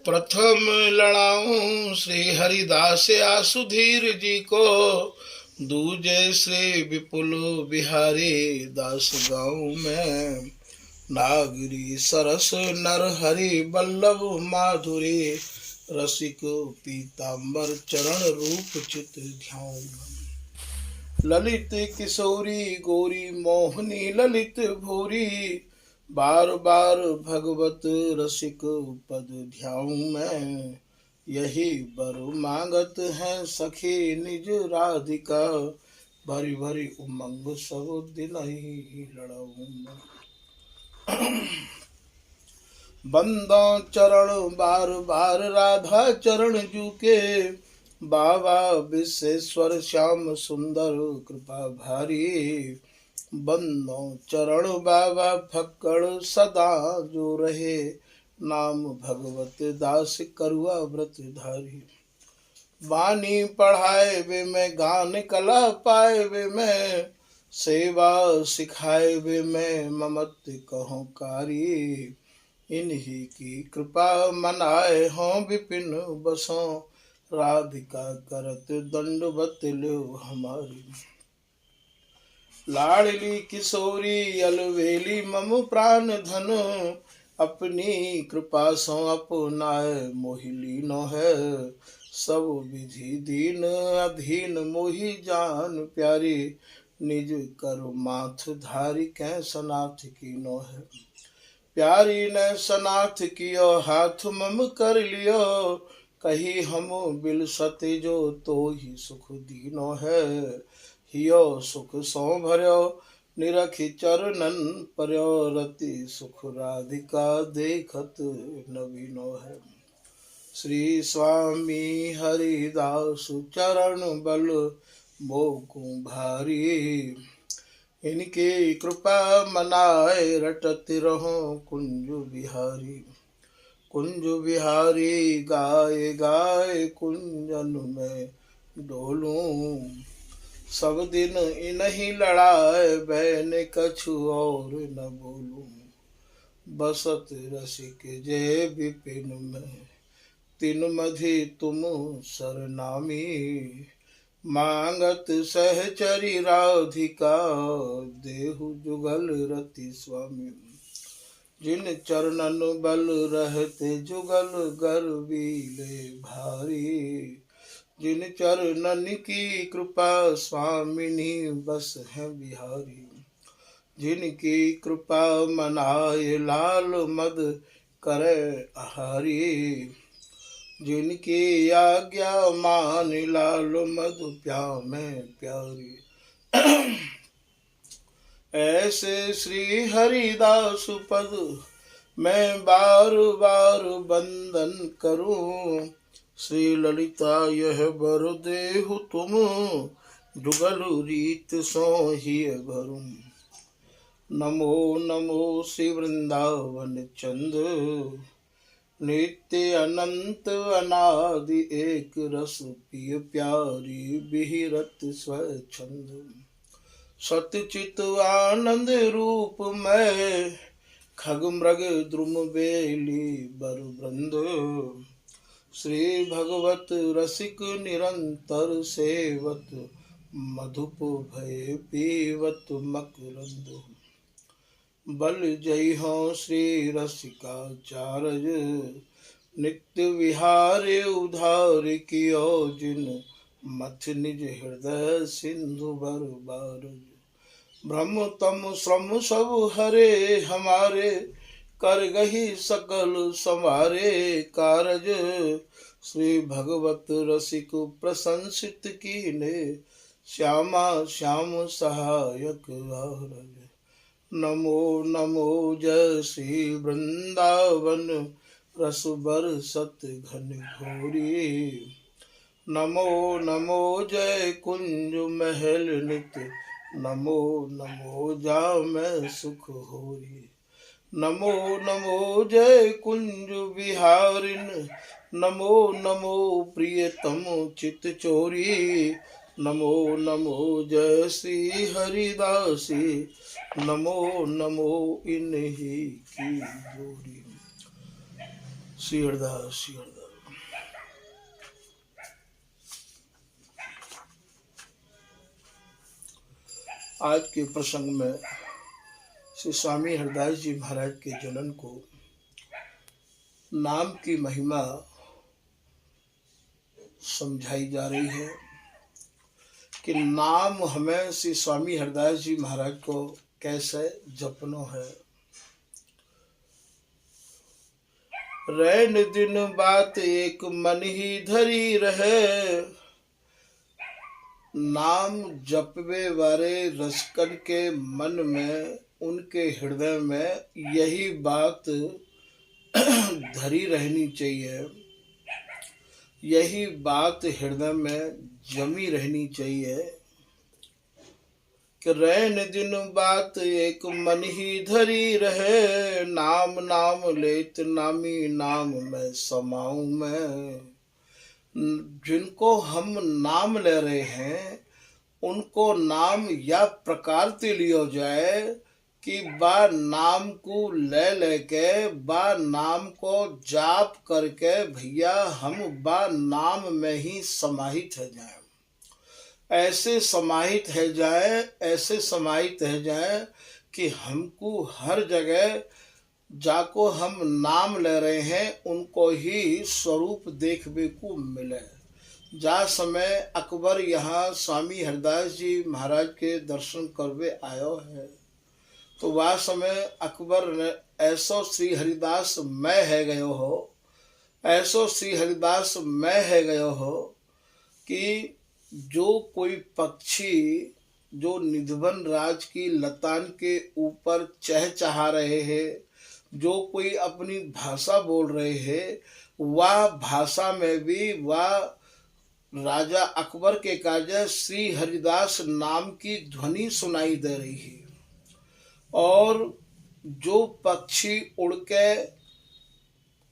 प्रथम लड़ाऊं श्री हरिदास आसुधीर जी को, दूजे श्री विपुल बिहारी दास गाँव में। नागरी सरस नर हरि बल्लभ माधुरी, रसिक पीताम्बर चरण रूप चित ध्यान। ललित किशोरी गौरी मोहनी ललित भूरी, बार बार भगवत रसिक पद ध्याऊं मैं। यही बर मांगत है सखी निज राधिका, भरी भरी उमंग सब दिन ही लड़ाऊं मैं। बंदो चरण बार बार राधा चरण जूके, बाबा विश्वेश्वर श्याम सुंदर कृपा भारी। बंदो चरण बाबा फक्कड़ सदा जो रहे, नाम भगवत दास करुआ व्रत धारी। वाणी पढ़ाए वे मैं गान कला पाए वे मैं, सेवा सिखाए वे मैं ममत कहो कारी। इन्हीं की कृपा मनाए हों विपिन बसों, राधिका करत दंडवत लो हमारी। लाडली किशोरी अलवेली मम प्राण धन, अपनी कृपा सो अपनाए मोहिली नो है। सब विधि दीन अधीन मोहि जान प्यारी, निज करु माथ धारी कै सनाथ की नो है। प्यारी ने सनाथ कियो हाथ मम कर लियो, कही हम बिल सते जो तो ही सुख दीनो है। हियो सुख सो भर्यो निरखि चरणन पर्यो, रति सुख राधिका देखत नवीनो है। श्री स्वामी हरिदास चरण बल मोकु भारी, इनके कृपा मनाए रटत रहो कुंज बिहारी। कुंज बिहारी गाए गाए कुंजन में डोलूं, सब दिन इन्हीं लड़ाए बैन कछु और न बोलूं। बसत रसिक जय विपिन में, तिन मधि तुम सरनामी। मांगत सहचरी राधिका, देहु जुगल रति स्वामी। जिन चरणन बल रहते जुगल गर्वीले भारी, जिन चरणन की कृपा स्वामिनी बस है बिहारी। जिनकी कृपा मनाए लाल मद करे आहारी, जिनकी आज्ञा मान लाल मधु प्यामे प्यारी। ऐसे श्री हरिदास पद मैं बार बार बंदन करूं, श्री ललिता यह बर देहु तुम, जुगल रीत सो ही भरूं। नमो नमो श्री वृंदावन चंद, नित्य अनंत अनादि एक रस पिय प्यारी बिहरत स्वच्छंद। सतचित आनंद रूप में खग मृग द्रुम बेली बर वृंद, श्री भगवत रसिक निरंतर सेवत, मधुप भय पीवत मकरंद। बल जय हो श्री रसिकाचार्य, नित्य विहारे उधार कियो जिन, मथ निज हृदय सिंधु बर बारज। ब्रह्म तम श्रम सब हरे हमारे, कर गही सकल संवारे कारज। श्री भगवत रसिक प्रशंसित कीने, श्यामा श्याम सहायक आरज। नमो नमो जय श्री वृंदावन, रस बरसत घन घोरी। नमो नमो जय कुंज महल नित, नमो नमो जामै सुख होरी। नमो नमो जय कुंज बिहारिन, नमो नमो प्रियतम चित चोरी। नमो नमो जय श्री हरिदासी, नमो नमो इन्हीं की जोड़ी। श्री हरिदास श्री हरिदास। आज के प्रसंग में श्री स्वामी हरिदास जी महाराज के जनन को नाम की महिमा समझाई जा रही है कि नाम हमें श्री स्वामी हरिदास जी महाराज को कैसे जपनो है। रैन दिन बात एक मन ही धरी रहे, नाम जपवे वाले रसकन के मन में, उनके हृदय में यही बात धरी रहनी चाहिए, यही बात हृदय में जमी रहनी चाहिए कि रैन दिन बात एक मन ही धरी रहे, नाम नाम लेत नामी नाम में समाऊं मैं। जिनको हम नाम ले रहे हैं उनको नाम या प्रकार से लियो जाए कि बा नाम को ले लेके बा नाम को जाप करके भैया हम बा नाम में ही समाहित है जाए, ऐसे समाहित है जाए, ऐसे समाहित है जाए कि हमको हर जगह जाको हम नाम ले रहे हैं उनको ही स्वरूप देखने को मिले। जा समय अकबर यहाँ स्वामी हरिदास जी महाराज के दर्शन करवे आयो है तो वह समय अकबर ने ऐसो श्री हरिदास मैं है गयो हो, ऐसो श्री हरिदास मैं है गयो हो कि जो कोई पक्षी जो निधवन राज की लतान के ऊपर चहचहा रहे हैं, जो कोई अपनी भाषा बोल रहे हैं, वह भाषा में भी वह राजा अकबर के काजे श्री हरिदास नाम की ध्वनि सुनाई दे रही है। और जो पक्षी उड़ के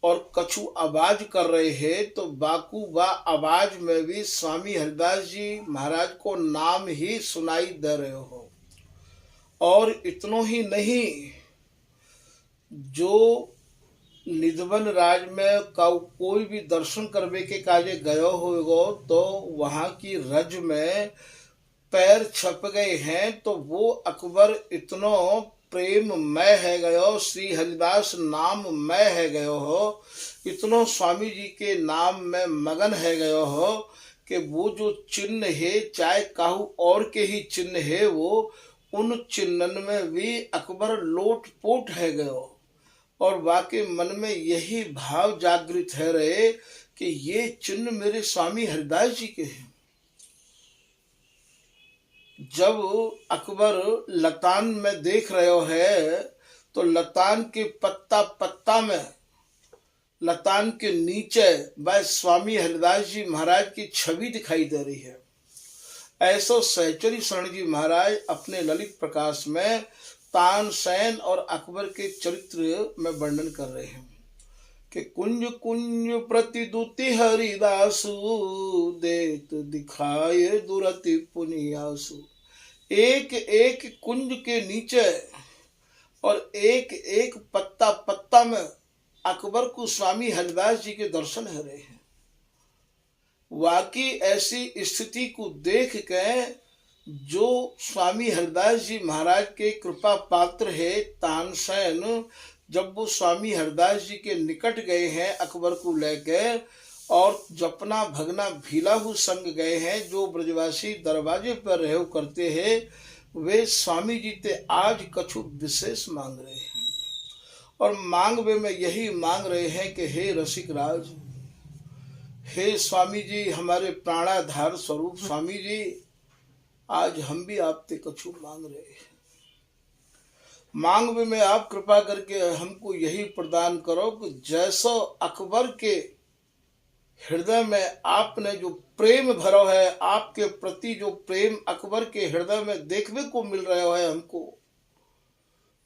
और कछु आवाज कर रहे हैं तो बाकू बा आवाज में भी स्वामी हरिदास जी महाराज को नाम ही सुनाई दे रहे हो। और इतनो ही नहीं, जो निधवन राज में कोई भी दर्शन करने के काजे गयो होगो तो वहां की रज में पैर छप गए हैं तो वो अकबर इतनो प्रेम मैं है गयो, श्री हरिदास नाम मैं है गयो हो, इतनो स्वामी जी के नाम में मगन है गयो हो कि वो जो चिन्ह है चाहे काहू और के ही चिन्ह है वो उन चिन्हन में भी अकबर लोट पोट है गयो। और वाकई मन में यही भाव जागृत है रहे कि ये चिन्ह मेरे स्वामी हरिदास जी के हैं। जब अकबर लतान में देख रहे है तो लतान के पत्ता पत्ता में लतान के नीचे वह स्वामी हरिदास जी महाराज की छवि दिखाई दे रही है। ऐसो सहचरी शरण जी महाराज अपने ललित प्रकाश में तानसेन और अकबर के चरित्र में वर्णन कर रहे हैं कि कुंज कुंज प्रतिदुति हरिदासु देत दिखाए दुरति पुनियासु। एक एक कुंज के नीचे और एक एक पत्ता पत्ता में अकबर को स्वामी हरिदास जी के दर्शन हो रहे हैं। वाकई ऐसी स्थिति को देख के जो स्वामी हरिदास जी महाराज के कृपा पात्र है तानसेन, जब वो स्वामी हरिदास जी के निकट गए हैं अकबर को लेके और जपना भगना भीलाहू संग गए हैं, जो ब्रजवासी दरवाजे पर रहे करते हैं, वे स्वामी जी ते आज कछु विशेष मांग रहे हैं। और मांग वे में यही मांग रहे हैं कि हे रसिक राज, हे स्वामी जी, हमारे प्राणाधार स्वरूप स्वामी जी, आज हम भी आपसे कछु मांग रहे हैं। मांग में आप कृपा करके हमको यही प्रदान करो कि जैसो अकबर के हृदय में आपने जो प्रेम भरो है, आपके प्रति जो प्रेम अकबर के हृदय में देखने को मिल रहा है हमको,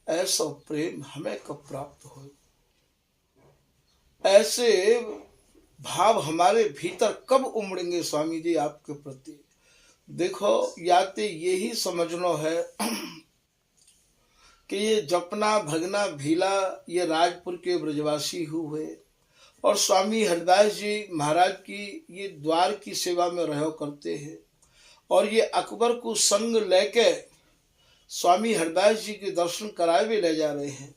ऐसा प्रेम हमें कब प्राप्त हो, ऐसे भाव हमारे भीतर कब उमड़ेंगे स्वामी जी आपके प्रति। देखो, या तो यही समझना है कि ये जपना भगना भीला ये राजपुर के ब्रजवासी हुए और स्वामी हरिदास जी महाराज की ये द्वार की सेवा में रहो करते हैं। और ये अकबर को संग लेके स्वामी हरिदास जी के दर्शन कराए भी ले जा रहे हैं।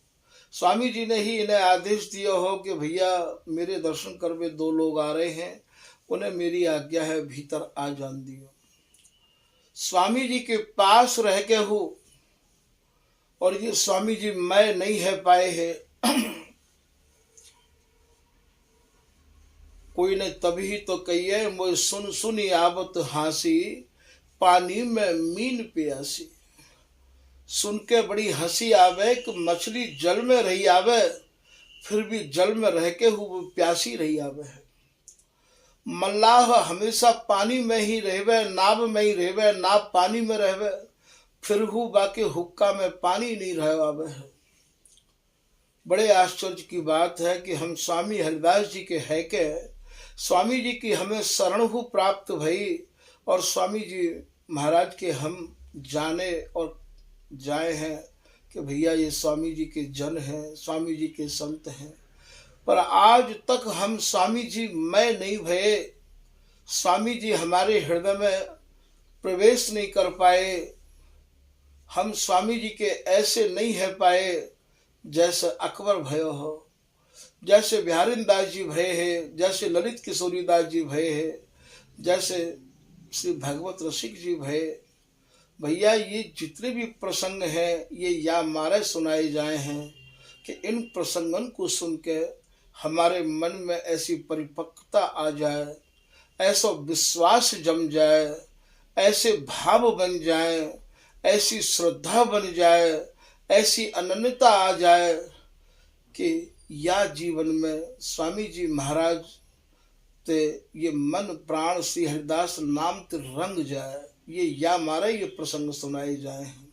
स्वामी जी ने ही इन्हें आदेश दिया हो कि भैया मेरे दर्शन करवे 2 लोग आ रहे हैं, उन्हें मेरी आज्ञा है भीतर आ जान दियो। स्वामी जी के पास रह के हो और ये स्वामी जी मैं नहीं है पाए हैं। कोई ने तभी तो कहिए मोय सुन सुनी आवत हासी, पानी में मीन प्यासी। सुन के बड़ी हंसी आवे कि मछली जल में रही आवे, फिर भी जल में रह के वो प्यासी रही आवे है। मल्लाह हमेशा पानी में ही रहवे, नाव में ही रहवे, नाव पानी में रहवे, फिर हु बाकी हुक्का में पानी नहीं रह आवे है। बड़े आश्चर्य की बात है कि हम स्वामी हरिदास जी के है के स्वामी जी की हमें शरण हु प्राप्त भई और स्वामी जी महाराज के हम जाने और जाए हैं कि भैया ये स्वामी जी के जन हैं, स्वामी जी के संत हैं, पर आज तक हम स्वामी जी मैं नहीं भये, स्वामी जी हमारे हृदय में प्रवेश नहीं कर पाए। हम स्वामी जी के ऐसे नहीं है पाए जैसे अकबर भयो हो, जैसे बिहारी दास जी भये है, जैसे ललित किशोरी दास जी भये है, जैसे श्री भगवत रसिक जी भये। भैया ये जितने भी प्रसंग हैं ये या मारे सुनाए जाए हैं कि इन प्रसंगन को सुन के हमारे मन में ऐसी परिपक्वता आ जाए, ऐसा विश्वास जम जाए, ऐसे भाव बन जाए, ऐसी श्रद्धा बन जाए, ऐसी अनन्यता आ जाए कि या जीवन में स्वामी जी महाराज ते ये मन प्राण श्री हरिदास नाम ते रंग जाए, ये या मारे ये प्रसंग सुनाए जाए हैं।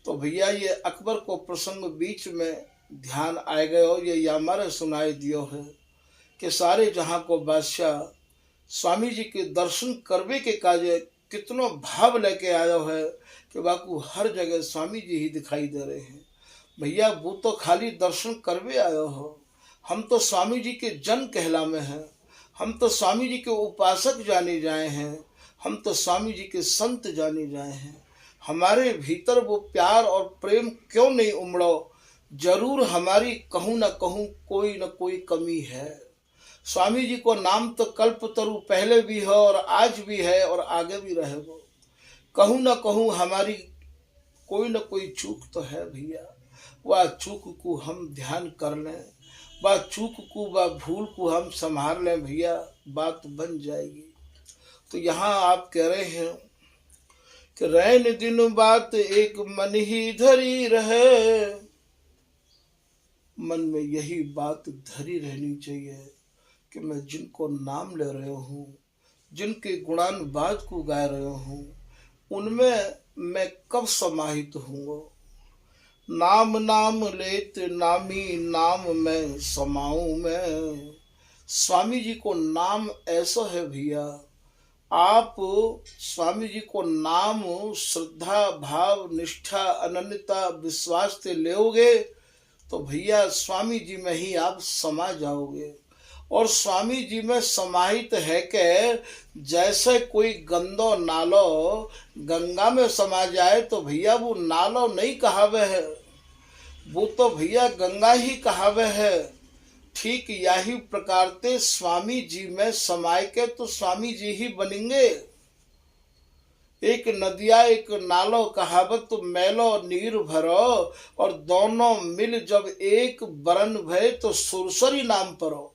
तो भैया ये अकबर को प्रसंग बीच में ध्यान आए गए हो, ये या मारे सुनाए दियो है कि सारे जहाँ को बादशाह स्वामी जी के दर्शन करवे के काजे कितनो भाव लेके आयो है कि बाकू हर जगह स्वामी जी ही दिखाई दे रहे हैं। भैया वो तो खाली दर्शन करवे आयो हो, हम तो स्वामी जी के जन कहला में हैं, हम तो स्वामी जी के उपासक जाने जाए हैं, हम तो स्वामी जी के संत जाने जाए हैं। हमारे भीतर वो प्यार और प्रेम क्यों नहीं उमड़ो? जरूर हमारी कहूँ न कहूँ कोई न कोई कमी है। स्वामी जी को नाम तो कल्पतरु पहले भी है और आज भी है और आगे भी रहेगा। कहूँ न कहूँ हमारी कोई न कोई चूक तो है भैया, वह चूक को हम ध्यान कर लें, वह चूक को वह भूल को हम संभाल लें भैया, बात बन जाएगी। तो यहाँ आप कह रहे हैं कि रैन दिन बात एक मन ही धरी रहे, मन में यही बात धरी रहनी चाहिए कि मैं जिनको नाम ले रहे हूँ, जिनके गुणानुवाद को गा रहे हूँ, उनमें मैं कब समाहित हूँ। नाम नाम लेत नामी नाम में समाऊं मैं। स्वामी जी को नाम ऐसा है भैया, आप स्वामी जी को नाम श्रद्धा भाव निष्ठा अनन्यता विश्वास से लेओगे तो भैया स्वामी जी में ही आप समा जाओगे। और स्वामी जी में समाहित है कि जैसे कोई गंदो नालो गंगा में समा जाए तो भैया वो नालो नहीं कहावे है, वो तो भैया गंगा ही कहावे है। ठीक यही प्रकार से स्वामी जी में समाय के तो स्वामी जी ही बनेंगे। एक नदिया एक नालो कहावत तो मैलो नीर भरो, और दोनों मिल जब एक बरन भय तो सुरसरी नाम परो।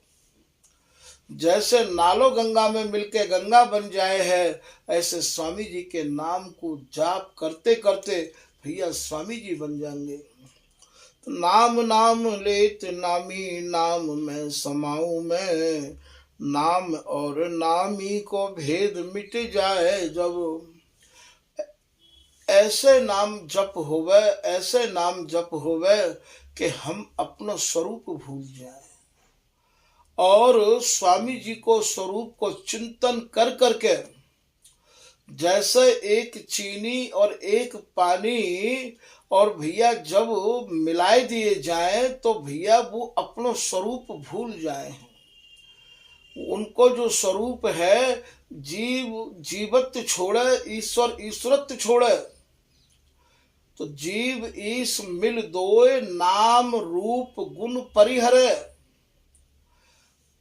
जैसे नालो गंगा में मिलके गंगा बन जाए है, ऐसे स्वामी जी के नाम को जाप करते करते भैया स्वामी जी बन जाएंगे। तो नाम नाम लेत नामी नाम में समाऊं मैं, नाम और नामी को भेद मिट जाए जब। ऐसे नाम जप होवे, ऐसे नाम जप होवे कि हम अपना स्वरूप भूल जाए और स्वामी जी को स्वरूप को चिंतन कर करके जैसे एक चीनी और एक पानी और भैया जब मिलाए दिए जाए तो भैया वो अपना स्वरूप भूल जाए। उनको जो स्वरूप है, जीव जीवत्व छोड़े, ईश्वर ईश्वरत्व छोड़े। तो जीव ईश मिल दोए, नाम रूप गुण परिहरे।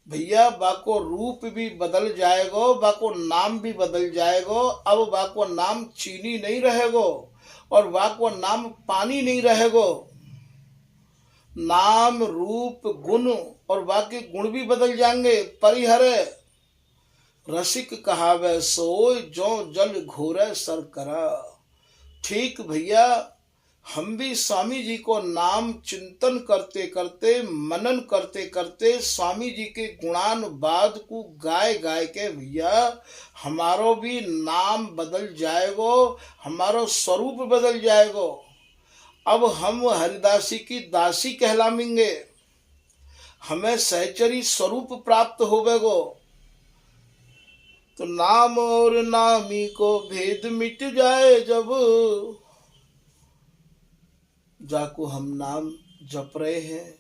भैया बाको रूप भी बदल जाएगो, बाको नाम भी बदल जाएगो। अब बाको नाम चीनी नहीं रहेगो और बाको नाम पानी नहीं रहेगो। नाम रूप गुण और बाकी गुण भी बदल जाएंगे। परिहरे रसिक कहावे सोय, जो जल घोरे सर करा। ठीक भैया, हम भी स्वामी जी को नाम चिंतन करते करते, मनन करते करते, स्वामी जी के गुणानुवाद को गाय गाय के भैया हमारो भी नाम बदल जाएगो, हमारो स्वरूप बदल जाएगो। अब हम हरिदासी की दासी कहलाएंगे, हमें सहचरी स्वरूप प्राप्त होवेगो। तो नाम और नामी को भेद मिट जाए जब, जाको हम नाम जप रहे हैं,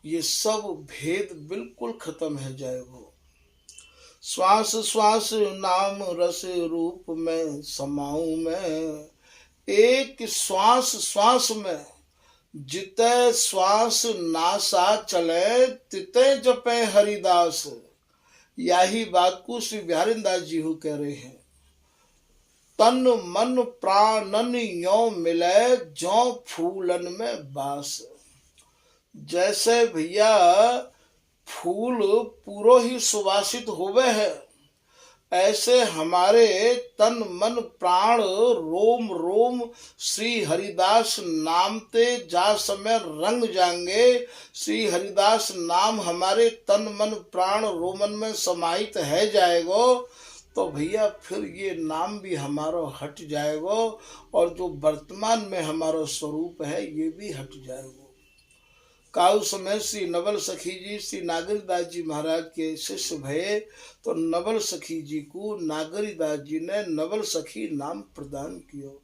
ये सब भेद बिल्कुल खत्म है जाएगो। श्वास श्वास नाम रस रूप में समाऊं मैं, एक श्वास श्वास में जिते श्वास नासा चले, तिते जपे हरिदास। यही बात को श्री बिहारीदास जी हो कह रहे हैं। तन मन प्राणन यो मिले, जो फूलन में बास। जैसे भैया फूल पूरो ही सुवासित होवे है, ऐसे हमारे तन मन प्राण रोम रोम श्री हरिदास नाम ते जा समय रंग जाएंगे। श्री हरिदास नाम हमारे तन मन प्राण रोमन में समाहित है जाएगो। तो भैया फिर ये नाम भी हमारो हट जाएगो और जो वर्तमान में हमारो स्वरूप है ये भी हट जाएगो। काउ समय श्री नवल सखी जी श्री नागरीदास जी महाराज के शिष्य भये, तो नवल सखी जी को नागरीदास जी ने नवल सखी नाम प्रदान कियो।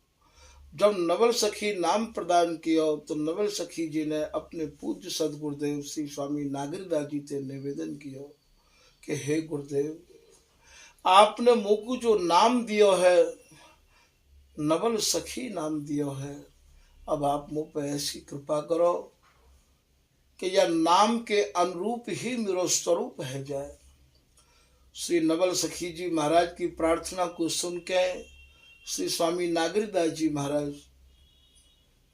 जब नवल सखी नाम प्रदान किया तो नवल सखी जी ने अपने पूज्य सदगुरुदेव श्री स्वामी नागरीदास जी से निवेदन किया कि हे गुरुदेव, आपने मोकू जो नाम दियो है, नवल सखी नाम दियो है, अब आप मुझ पर ऐसी कृपा करो कि यह नाम के अनुरूप ही मेरा स्वरूप है जाए। श्री नवल सखी जी महाराज की प्रार्थना को सुन के श्री स्वामी नागरीदास जी महाराज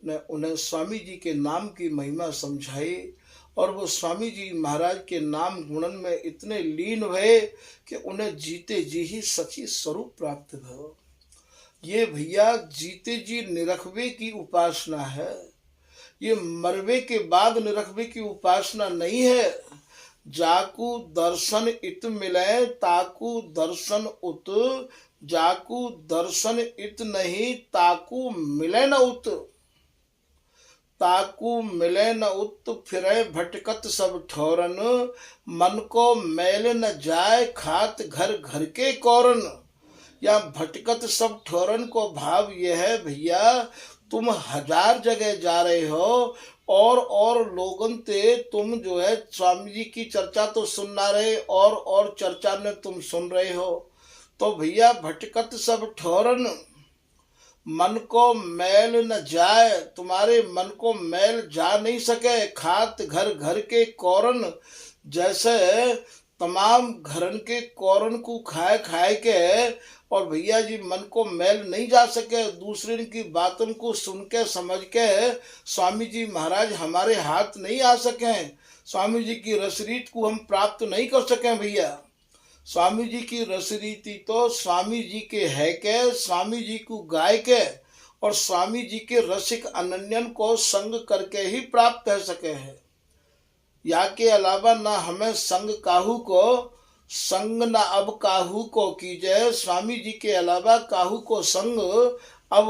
ने उन्हें स्वामी जी के नाम की महिमा समझाई और वो स्वामी जी महाराज के नाम गुणन में इतने लीन हुए कि उन्हें जीते जी ही सखी स्वरूप प्राप्त भयो। ये भैया जीते जी निरखवे की उपासना है, ये मरवे के बाद निरखवे की उपासना नहीं है। जाकू दर्शन इत मिले ताकू दर्शन उत, जाकू दर्शन इत नहीं ताकू मिले न उत। ताकू मिले न उत फिरे भटकत सब ठौरन, मन को मैल न जाए खात घर घर के कौरन। या भटकत सब ठौरन को भाव यह है भैया, तुम 1000 जगह जा रहे हो और लोगन ते तुम जो है स्वामी जी की चर्चा तो सुन ना रहे और चर्चा में तुम सुन रहे हो। तो भैया भटकत सब ठौरन, मन को मैल न जाए, तुम्हारे मन को मैल जा नहीं सके खात घर घर के कौरन। जैसे तमाम घरन के कौरन को खाए खाए के और भैया जी मन को मैल नहीं जा सके, दूसरे की बातों को सुन के समझ के स्वामी जी महाराज हमारे हाथ नहीं आ सके, स्वामी जी की रसरीत को हम प्राप्त नहीं कर सके। भैया स्वामी जी की रसरीति तो स्वामी जी के है के, स्वामी जी को गाय के और स्वामी जी के रसिक अनन्यन को संग करके ही प्राप्त हो सके है। या के अलावा ना हमें संग काहू को, संग न अब काहू को कीजिए, स्वामी जी के अलावा काहू को संग अब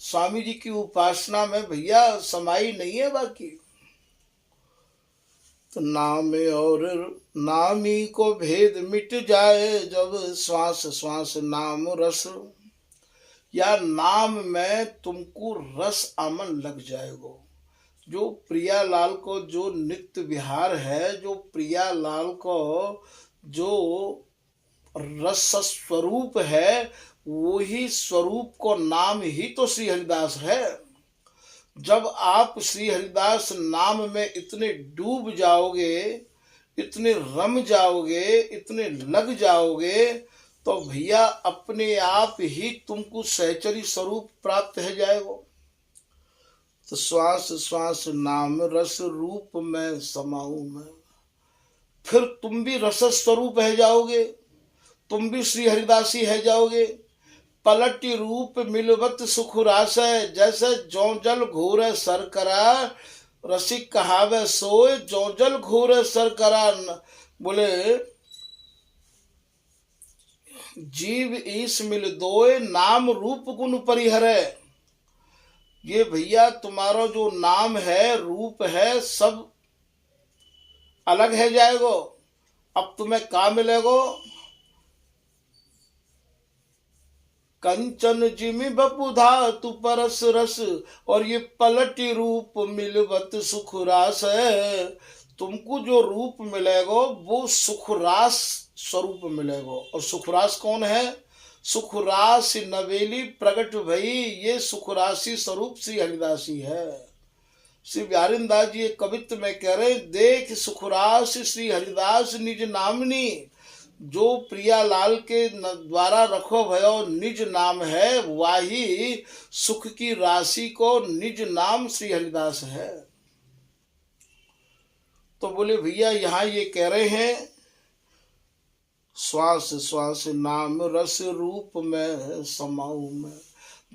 स्वामी जी की उपासना में भैया समाई नहीं है बाकी। तो नाम और नामी को भेद मिट जाए जब, श्वास श्वास नाम रस। या नाम में तुमको रस आमन लग जाएगो। जो प्रियालाल को जो नित्य विहार है, जो प्रियालाल को जो रस स्वरूप है, वही स्वरूप को नाम ही तो श्री हरिदास है। जब आप श्री हरिदास नाम में इतने डूब जाओगे, इतने रम जाओगे, इतने लग जाओगे, तो भैया अपने आप ही तुमको सहचरी स्वरूप प्राप्त है जाएगा। तो श्वास श्वास नाम रस रूप में समाऊं मैं, फिर तुम भी रस स्वरूप है जाओगे, तुम भी श्री हरिदासी है जाओगे। पलटी रूप मिलवत सुख रास है, जैसे जौ जल घोर सर करा, रसिक कहावे सोए जौ जल घोर सर करा। बोले जीव ईश मिल दोए, नाम रूप गुण परिहरे। ये भैया तुम्हारा जो नाम है, रूप है, सब अलग है जाएगो। अब तुम्हें का मिलेगो? कंचन जिमि बपुधा तु परस रस, और ये पलटी रूप मिलवत सुख रास है। तुमको जो रूप मिलेगो वो सुखरास स्वरूप मिलेगो। और सुखरास कौन है? सुखरास नवेली प्रगट भई, ये सुखरासी स्वरूप श्री हरिदासी है। श्री बिहारीदास जी एक कवित्व में कह रहे, देख सुखरास श्री हरिदास निज नामनी, जो प्रियालाल के द्वारा रखो भयो निज नाम है, वाही सुख की राशि को निज नाम श्री हरिदास है। तो बोले भैया यहाँ ये कह रहे हैं, श्वास श्वास नाम रस रूप में समाऊं मैं।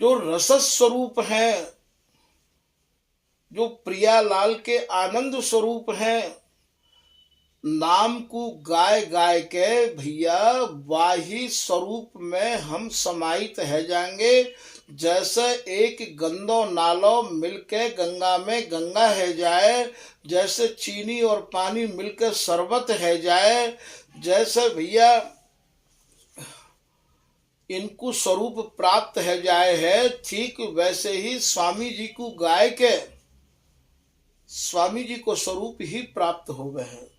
जो रस स्वरूप है, जो प्रियालाल के आनंद स्वरूप हैं, नाम को गाय गाय के भैया वाही स्वरूप में हम समाहित है जाएंगे। जैसे एक गंदो नालो मिलके गंगा में गंगा है जाए, जैसे चीनी और पानी मिलकर शरबत है जाए, जैसे भैया इनको स्वरूप प्राप्त है जाए है, ठीक वैसे ही स्वामी जी को गाय के स्वामी जी को स्वरूप ही प्राप्त हो गए हैं।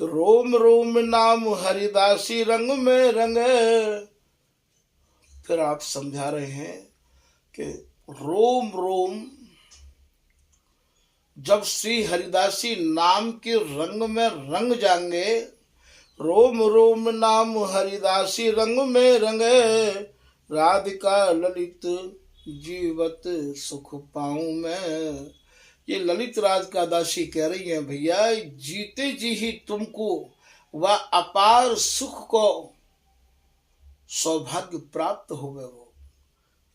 तो रोम रोम नाम हरिदासी रंग में रंगे। फिर आप समझा रहे हैं कि रोम रोम जब श्री हरिदासी नाम के रंग में रंग जाएंगे, रोम रोम नाम हरिदासी रंग में रंगे, राधिका ललित जीवत सुख पाऊं मैं। ये ललित राज का दासी कह रही है, भैया जीते जी ही तुमको वह अपार सुख को सौभाग्य प्राप्त हो गए। वो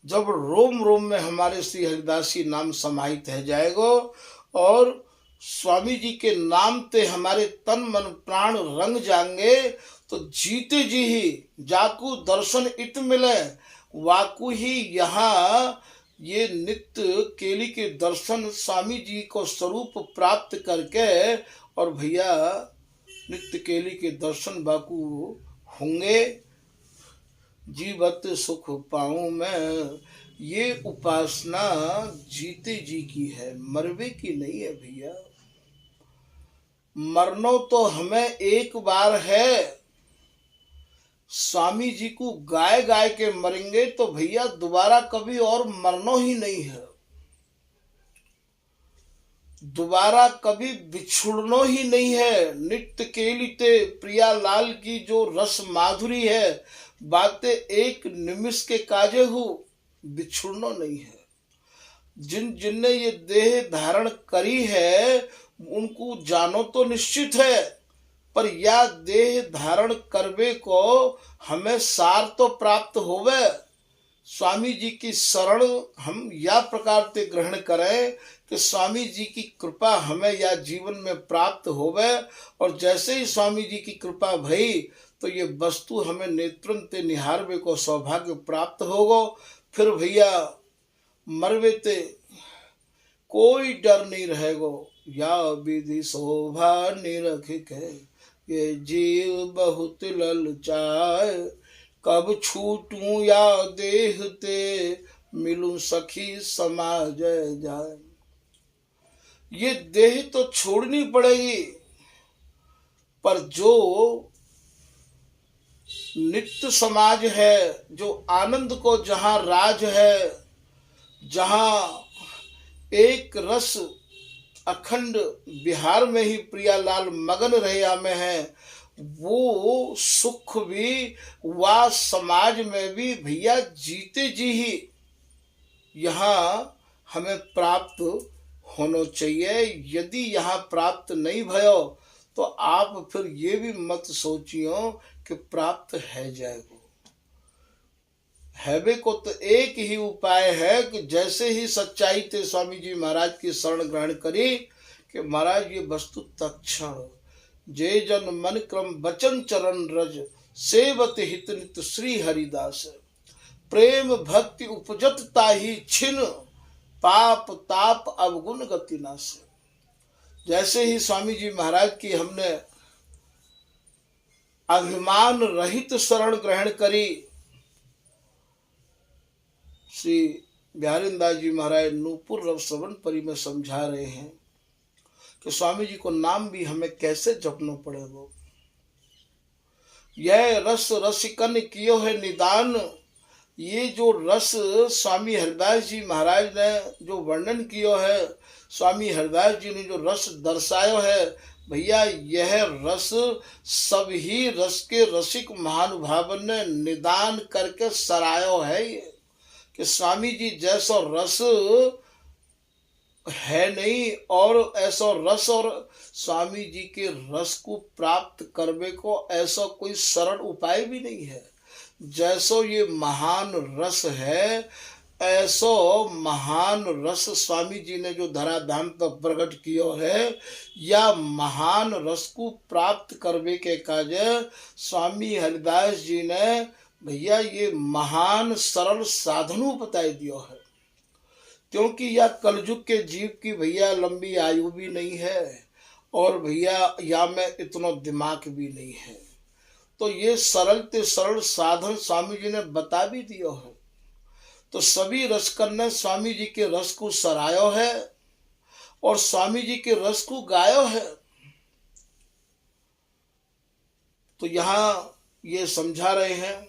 जब रोम रोम में हमारे श्री हरिदासी नाम समाहित है जाएगो, और स्वामी जी के नाम ते हमारे तन मन प्राण रंग जाएंगे, तो जीते जी ही जाकू दर्शन इत मिले, वाकू ही यहाँ ये नित्य केली के दर्शन स्वामी जी को स्वरूप प्राप्त करके, और भैया नित्य केली के दर्शन बाकू होंगे, जीवत सुख पाऊं मैं। ये उपासना जीते जी की है, मरवे की नहीं है भैया। मरनो तो हमें एक बार है, स्वामी जी को गाय गाय के मरेंगे तो भैया दोबारा कभी और मरनो ही नहीं है, दोबारा कभी बिछुड़नो ही नहीं है। नित्य केलिते प्रियालाल की जो रस माधुरी है, बातें एक निमिष के काजे हो, बिछुड़नो नहीं है। जिन जिनने ये देह धारण करी है उनको जानो तो निश्चित है, पर या देह धारण करवे को हमें सार तो प्राप्त होवे। स्वामी जी की शरण हम या प्रकार से ग्रहण करें कि स्वामी जी की कृपा हमें या जीवन में प्राप्त होवे, और जैसे ही स्वामी जी की कृपा भई तो ये वस्तु हमें नेत्रन ते निहारवे को सौभाग्य प्राप्त होगो। फिर भैया मरवे ते कोई डर नहीं रहेगो। या विधि शोभा निरख के, ये जीव बहुत ललचाए, कब छूटूं या देह ते, मिलूं सखी समाज जाए। ये देह तो छोड़नी पड़ेगी, पर जो नित्य समाज है, जो आनंद को जहां राज है, जहां एक रस अखंड बिहार में ही प्रियालाल मगन रहिया में है, वो सुख भी वा समाज में भी भैया जीते जी ही यहाँ हमें प्राप्त होना चाहिए। यदि यहाँ प्राप्त नहीं भयो तो आप फिर ये भी मत सोचियो कि प्राप्त है जाएगा। हैवे को तो एक ही उपाय है कि जैसे ही सच्चाई ते स्वामी जी महाराज की शरण ग्रहण करी कि महाराज ये वस्तु तक्षण जे जन मन क्रम वचन चरण रज सेवत हित नित श्री हरिदास प्रेम भक्ति उपजत ताही छिन पाप ताप अवगुण गति नाश। जैसे ही स्वामी जी महाराज की हमने अभिमान रहित शरण ग्रहण करी, श्री बिहारीदास जी महाराज नूपुर रव श्रवण परी में समझा रहे हैं कि स्वामी जी को नाम भी हमें कैसे जपना पड़ेगा। यह रस रसिकन कियो है निदान, ये जो रस स्वामी हरिदास जी महाराज ने जो वर्णन किया है, स्वामी हरिदास जी ने जो रस दर्शायो है, भैया यह रस सभी रस के रसिक महानुभावन ने निदान करके सरायो है। ये कि स्वामी जी जैसा रस है नहीं और ऐसा रस और स्वामी जी के रस को प्राप्त करने को ऐसा कोई सरल उपाय भी नहीं है। जैसो ये महान रस है, ऐसो महान रस स्वामी जी ने जो धराधाम पर प्रकट किया है, या महान रस को प्राप्त करने के काज स्वामी हरिदास जी ने भैया ये महान सरल साधनों बताई दियो है। क्योंकि यह कलयुग के जीव की भैया लंबी आयु भी नहीं है और भैया या में इतना दिमाग भी नहीं है, तो ये सरल ते सरल साधन स्वामी जी ने बता भी दिया है। तो सभी रसकन ने स्वामी जी के रस को सरायो है और स्वामी जी के रस को गायो है। तो यहाँ ये समझा रहे हैं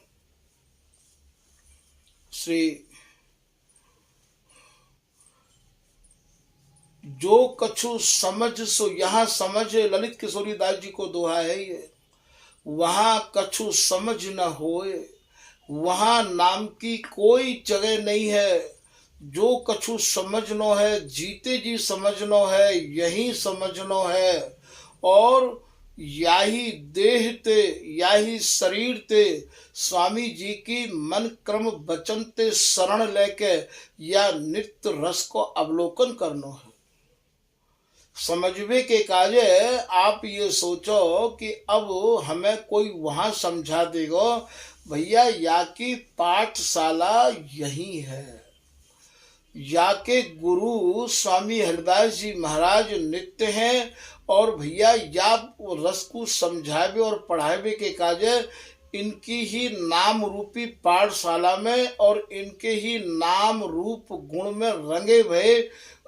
श्री जो कछु समझ सो यहाँ समझ, ललित किशोरी दास जी को दोहा है ये, वहां कछु समझ न होए वहां नाम की कोई जगह नहीं है। जो कछु समझनो है जीते जी समझनो है, यही समझनो है। और याही देह ते याही शरीर ते स्वामी जी की मन क्रम वचन ते शरण लेके या नित्य रस को अवलोकन करनो है। समझवे के काजे आप ये सोचो कि अब हमें कोई वहां समझा देगा, भैया या की पाठशाला यही है, या के गुरु स्वामी हरिदास जी महाराज नित्य हैं और भैया या रस को समझावे और पढ़ावे के काजे इनकी ही नाम रूपी पाठशाला में और इनके ही नाम रूप गुण में रंगे भये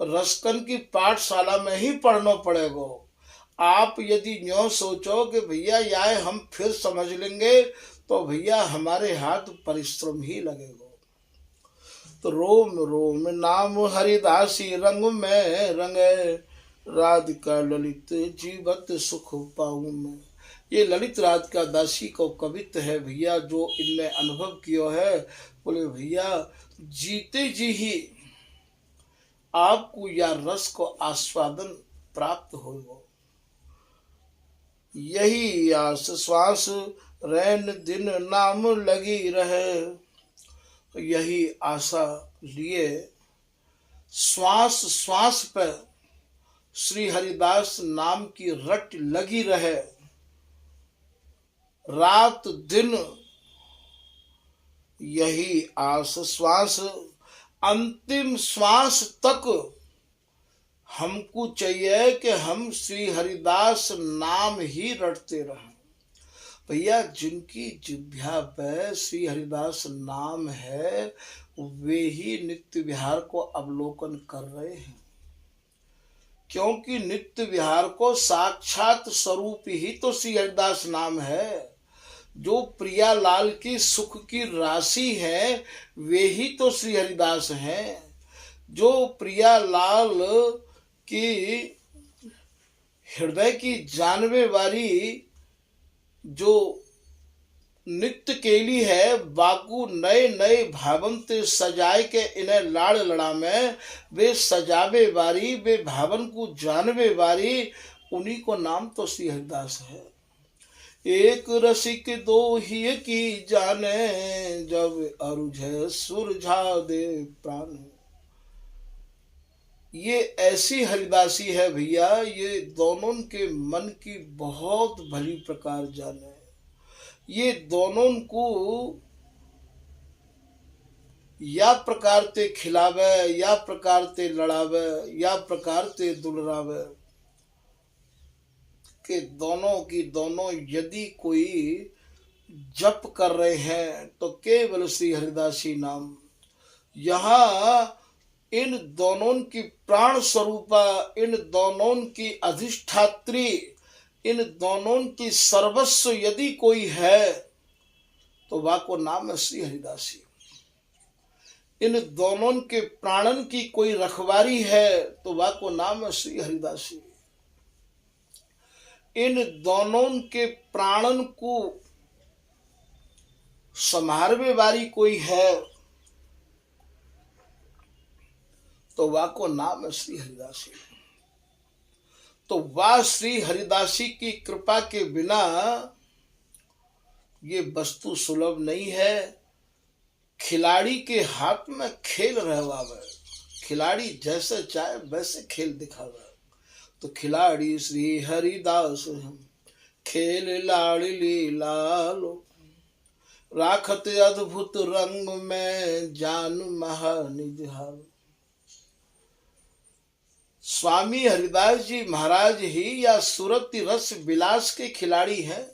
रसकन की पाठशाला में ही पढ़ना पड़ेगा। आप यदि यूं सोचो कि भैया यह हम फिर समझ लेंगे तो भैया हमारे हाथ परिश्रम ही लगेगा। तो रोम रोम नाम हरिदासी रंग में रंगे राधिका ललित जीवत सुख पाऊं मैं। ये ललित राधिका दासी को कवित्व है भैया, जो इनने अनुभव किया है। बोले भैया जीते जी ही आपको या रस को आस्वादन प्राप्त होगा। यही आस श्वास रैन दिन नाम लगी रहे, यही आशा लिए श्वास श्वास पर श्री हरिदास नाम की रट लगी रहे, रात दिन यही आस श्वास अंतिम श्वास तक हमको चाहिए कि हम श्री हरिदास नाम ही रटते रहें। भैया जिनकी जिह्वा पे श्री हरिदास नाम है वे ही नित्य विहार को अवलोकन कर रहे हैं। क्योंकि नित्य विहार को साक्षात स्वरूप ही तो श्री हरिदास नाम है। जो प्रियालाल की सुख की राशि है वे ही तो श्री हरिदास हैं। जो प्रियालाल की हृदय की जानवे वाली जो नित्य केली है, बाकू नए नए भावंते सजाए के इन्हें लाड़ लड़ा में, वे सजावे वारी वे भावन को जानवे वारी, उन्हीं को नाम तो श्री हरिदास है। एक रसिक दो ही की जाने, जब अरुझ सुरझा दे प्राण। ये ऐसी हरिदासी है भैया, ये दोनों के मन की बहुत भली प्रकार जाने। ये दोनों को या प्रकार ते खिलावे, या प्रकार ते लड़ावे, या प्रकार ते दुलरावे, के दोनों की दोनों यदि कोई जप कर रहे हैं तो केवल श्री हरिदासी नाम। यहाँ इन दोनों की प्राण स्वरूपा, इन दोनों की अधिष्ठात्री, इन दोनों की सर्वस्व यदि कोई है तो वह को नाम है श्री हरिदासी। इन दोनों के प्राणन की कोई रखवारी है तो वह को नाम है श्री हरिदासी। इन दोनों के प्राणन को संभारवे वाली कोई है तो वह को नाम है श्री हरिदासी। तो वह श्री हरिदासी की कृपा के बिना ये वस्तु सुलभ नहीं है। खिलाड़ी के हाथ में खेल रहवावे, खिलाड़ी जैसे चाहे वैसे खेल दिखावे। तो खिलाड़ी श्री हरिदास हम, खेल लाड़ली लालो, राखत अद्भुत रंग में जान महानिधि हाल। स्वामी हरिदास जी महाराज ही या सुरति रस विलास के खिलाड़ी हैं।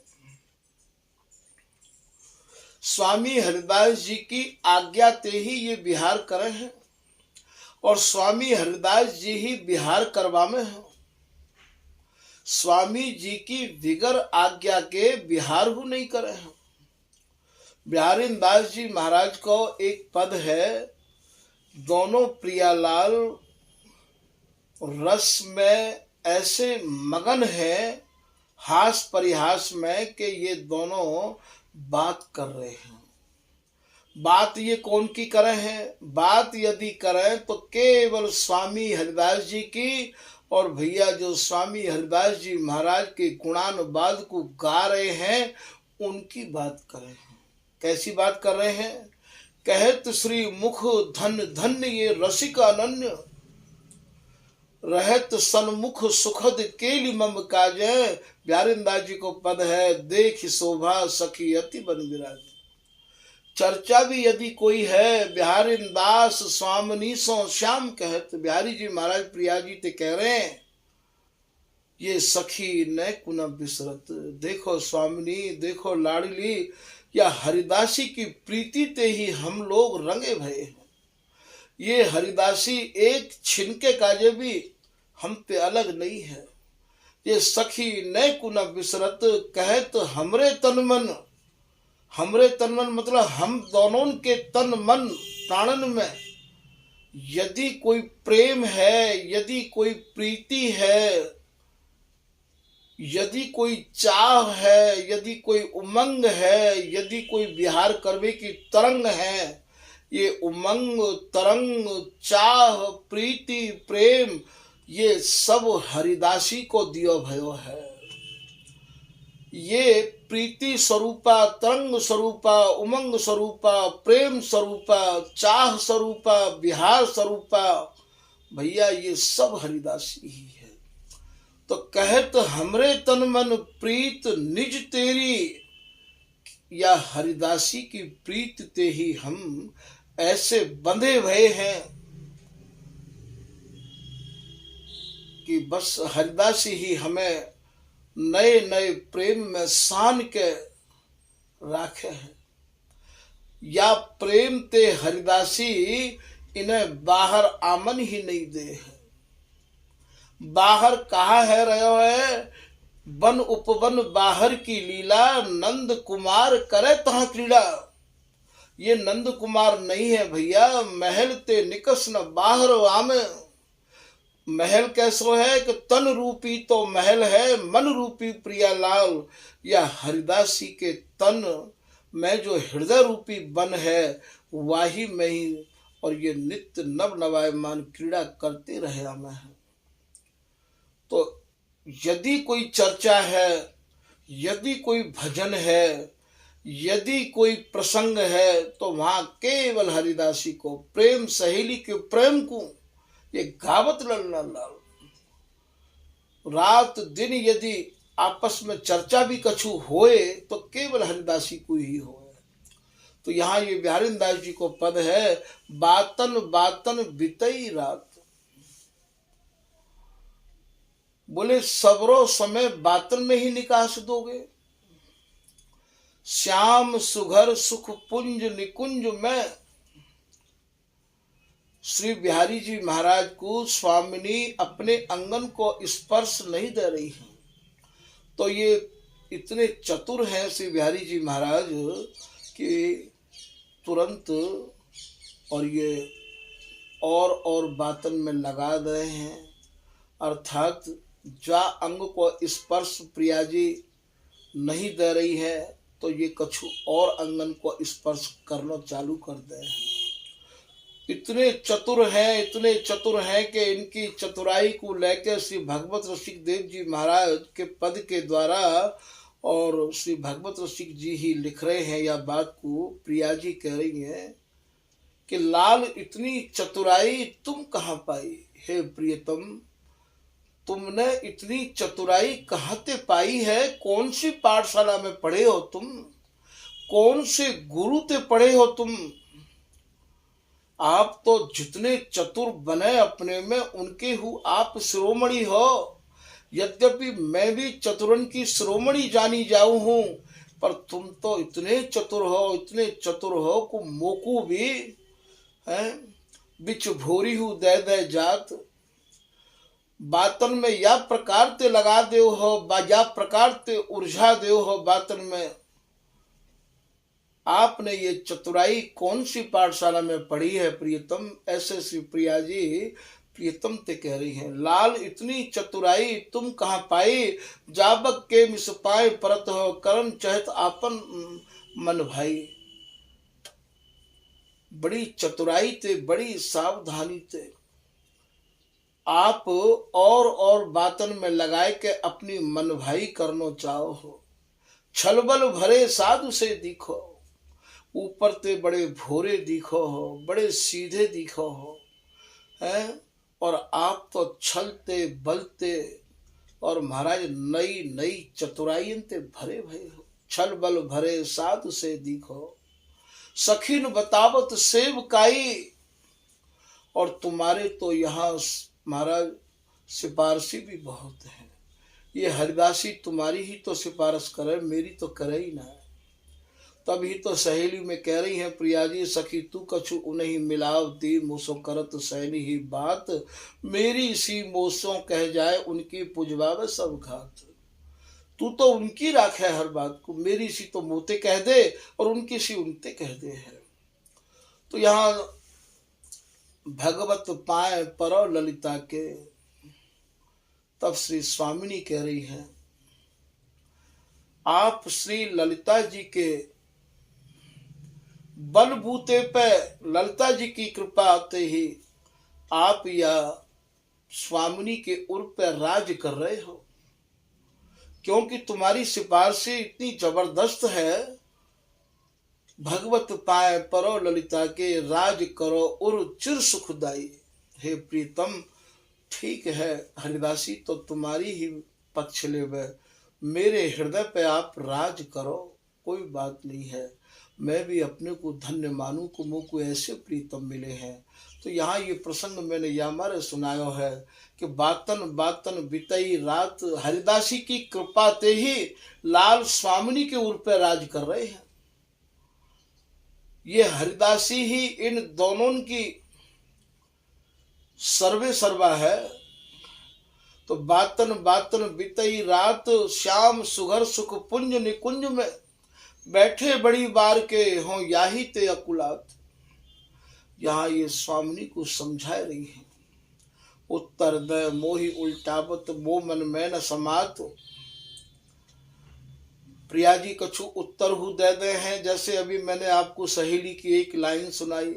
स्वामी हरिदास जी की आज्ञा ते ही ये विहार करे हैं और स्वामी हरिदास जी ही विहार करवामे हैं। स्वामी जी की विगर आज्ञा के विहार हो नहीं करे हैं। बिहारी दास जी महाराज को एक पद है, दोनों प्रियालाल रस में ऐसे मगन है हास परिहास में कि ये दोनों बात कर रहे हैं। बात ये कौन की करे हैं? बात यदि करें तो केवल स्वामी हरिदास जी की, और भैया जो स्वामी हरिदास जी महाराज के गुणानुवाद को गा रहे हैं उनकी बात कर रहे हैं। कैसी बात कर रहे हैं? कहत श्री मुख धन धन्य ये रसिक अनन्य, रहत सन्मुख सुखद केली मम काजे। बिहारीदास जी को पद है, देख शोभा सखी अति बन विराज। चर्चा भी यदि कोई है बिहारीदास स्वामिनी सो श्याम कहत। बिहारी जी महाराज प्रिया जी ते कह रहे हैं, ये सखी न कुन बिसरत। देखो स्वामिनी, देखो लाडली, या हरिदासी की प्रीति ते ही हम लोग रंगे भये हैं। ये हरिदासी एक छिनके काजे भी हम पे अलग नहीं है। ये सखी न कुन बिसरत कहत हमरे तन मन। हमरे तन मन मतलब हम दोनों के तन मन प्राणन में यदि कोई प्रेम है, यदि कोई प्रीति है, यदि कोई चाह है, यदि कोई उमंग है, यदि कोई विहार करने की तरंग है, ये उमंग तरंग चाह प्रीति प्रेम ये सब हरिदासी को दियो भयो है। ये प्रीति स्वरूपा, तरंग स्वरूपा, उमंग स्वरूपा, प्रेम स्वरूपा, चाह स्वरूपा, विहार स्वरूपा, भैया ये सब हरिदासी ही है। तो कहत हमरे तन मन प्रीत निज तेरी, या हरिदासी की प्रीत ते ही हम ऐसे बंधे हुए हैं कि बस हरिदासी ही हमें नए नए प्रेम में सान के राखे हैं। या प्रेम ते हरिदासी इन्हें बाहर आमन ही नहीं दे है। बाहर कहा है रहो है, वन उपवन बाहर की लीला, नंद कुमार करे तहाँ क्रीड़ा। ये नंद कुमार नहीं है भैया, महल ते निकस न बाहर आमे। महल कैसो है कि तन रूपी तो महल है, मन रूपी प्रियालाल। या हरिदासी के तन में जो हृदय रूपी वन है वाही में ही, और ये नित्य नव नवायमान क्रीड़ा करते रहे हमें। तो यदि कोई चर्चा है, यदि कोई भजन है, यदि कोई प्रसंग है, तो वहां केवल हरिदासी को, प्रेम सहेली के प्रेम को ये गावत लल्ला लाल। रात दिन यदि आपस में चर्चा भी कछु होए तो केवल हरिदासी को ही होए। तो यहाँ ये बिहारी दास जी को पद है, बातन बातन बितई रात। बोले सबरो समय बातन में ही निकास दोगे। श्याम सुघर सुख पुंज निकुंज में। श्री बिहारी जी महाराज को स्वामिनी अपने अंगन को स्पर्श नहीं दे रही है। तो ये इतने चतुर हैं श्री बिहारी जी महाराज कि तुरंत और ये और बातन में लगा रहे हैं। अर्थात जा अंग को स्पर्श प्रिया जी नहीं दे रही है तो ये कछु और अंगन को स्पर्श करना चालू कर दे। इतने चतुर हैं, इतने चतुर हैं कि इनकी चतुराई को लेकर श्री भगवत रसिक देव जी महाराज के पद के द्वारा, और श्री भगवत रसिक जी ही लिख रहे हैं या बात को प्रिया जी कह रही हैं कि लाल इतनी चतुराई तुम कहाँ पाई। हे प्रियतम, तुमने इतनी चतुराई कहाँ ते पाई है? कौन सी पाठशाला में पढ़े हो तुम? कौन से गुरु ते पढ़े हो तुम? आप तो जितने चतुर बने अपने में उनके हु आप शिरोमणि हो। यद्यपि मैं भी चतुरन की शिरोमणि जानी जाऊं हूं, पर तुम तो इतने चतुर हो, इतने चतुर हो को मोकू भी है बिच भोरी हु दे दे जात। बातन में या प्रकार ते लगा दे हो, या प्रकार ते उर्झा दे हो बातन में। आपने ये चतुराई कौन सी पाठशाला में पढ़ी है प्रियतम? ऐसे श्री प्रिया जी प्रियतम ते कह रही हैं, लाल इतनी चतुराई तुम कहाँ पाई? जाबक के मिस पाए परत हो, करम चहत आपन मन भाई। बड़ी चतुराई ते, बड़ी सावधानी ते आप और बातन में लगाए के अपनी मन भाई करनो चाहो हो। छलबल भरे साधु से दिखो, ऊपर ते बड़े भोरे दिखो हो, बड़े सीधे दिखो हो हैं, और आप तो छलते बलते और महाराज नई नई चतुराई ते भरे भरे हो। छल बल भरे साधु से दिखो, सखीन बतावत सेवकाई। और तुम्हारे तो यहाँ महाराज सिफारसी भी बहुत है। ये हरिदासी तुम्हारी ही तो सिफारिश करे, मेरी तो करे ही ना। तभी तो सहेली में कह रही है प्रिया जी, सखी तू कछु उन्हीं मिलावती, मूसों करत सैनी ही बात। मेरी सी मोसों कह जाए उनकी पुजवावे सब घात। तू तो उनकी राख है हर बात को, मेरी सी तो मोते कह दे और उनकी सी उनते कह दे है। तो यहाँ भगवत पाए परो ललिता के, तब श्री स्वामिनी कह रही है, आप श्री ललिता जी के बलबूते पे, ललिता जी की कृपा आते ही आप या स्वामिनी के उर पे राज कर रहे हो। क्योंकि तुम्हारी सिफारिशें इतनी जबरदस्त है। भगवत पाए परो ललिता के, राज करो उर चिर सुखदाई। हे प्रीतम, ठीक है हरिदासी तो तुम्हारी ही पक्ष ले वे, मेरे हृदय पे आप राज करो, कोई बात नहीं है। मैं भी अपने को धन्य मानूं को मुझको ऐसे प्रीतम मिले हैं। तो यहाँ ये प्रसंग मैंने यामारे सुनायो है कि बातन बातन बितई रात, हरिदासी की कृपा ते ही लाल स्वामिनी के उर पे राज कर रहे हैं। ये हरिदासी ही इन दोनों की सर्वे सर्वा है। तो बातन बातन बीतई रात, श्याम सुघर सुख पुंज निकुंज में, बैठे बड़ी बार के हों याही ते अकुलात। यहाँ ये स्वामिनी को समझा रही है, उत्तर दे मोहि उल्टावत मो मन में न समात। प्रिया जी कछु उत्तर हु दे दे हैं, जैसे अभी मैंने आपको सहेली की एक लाइन सुनाई,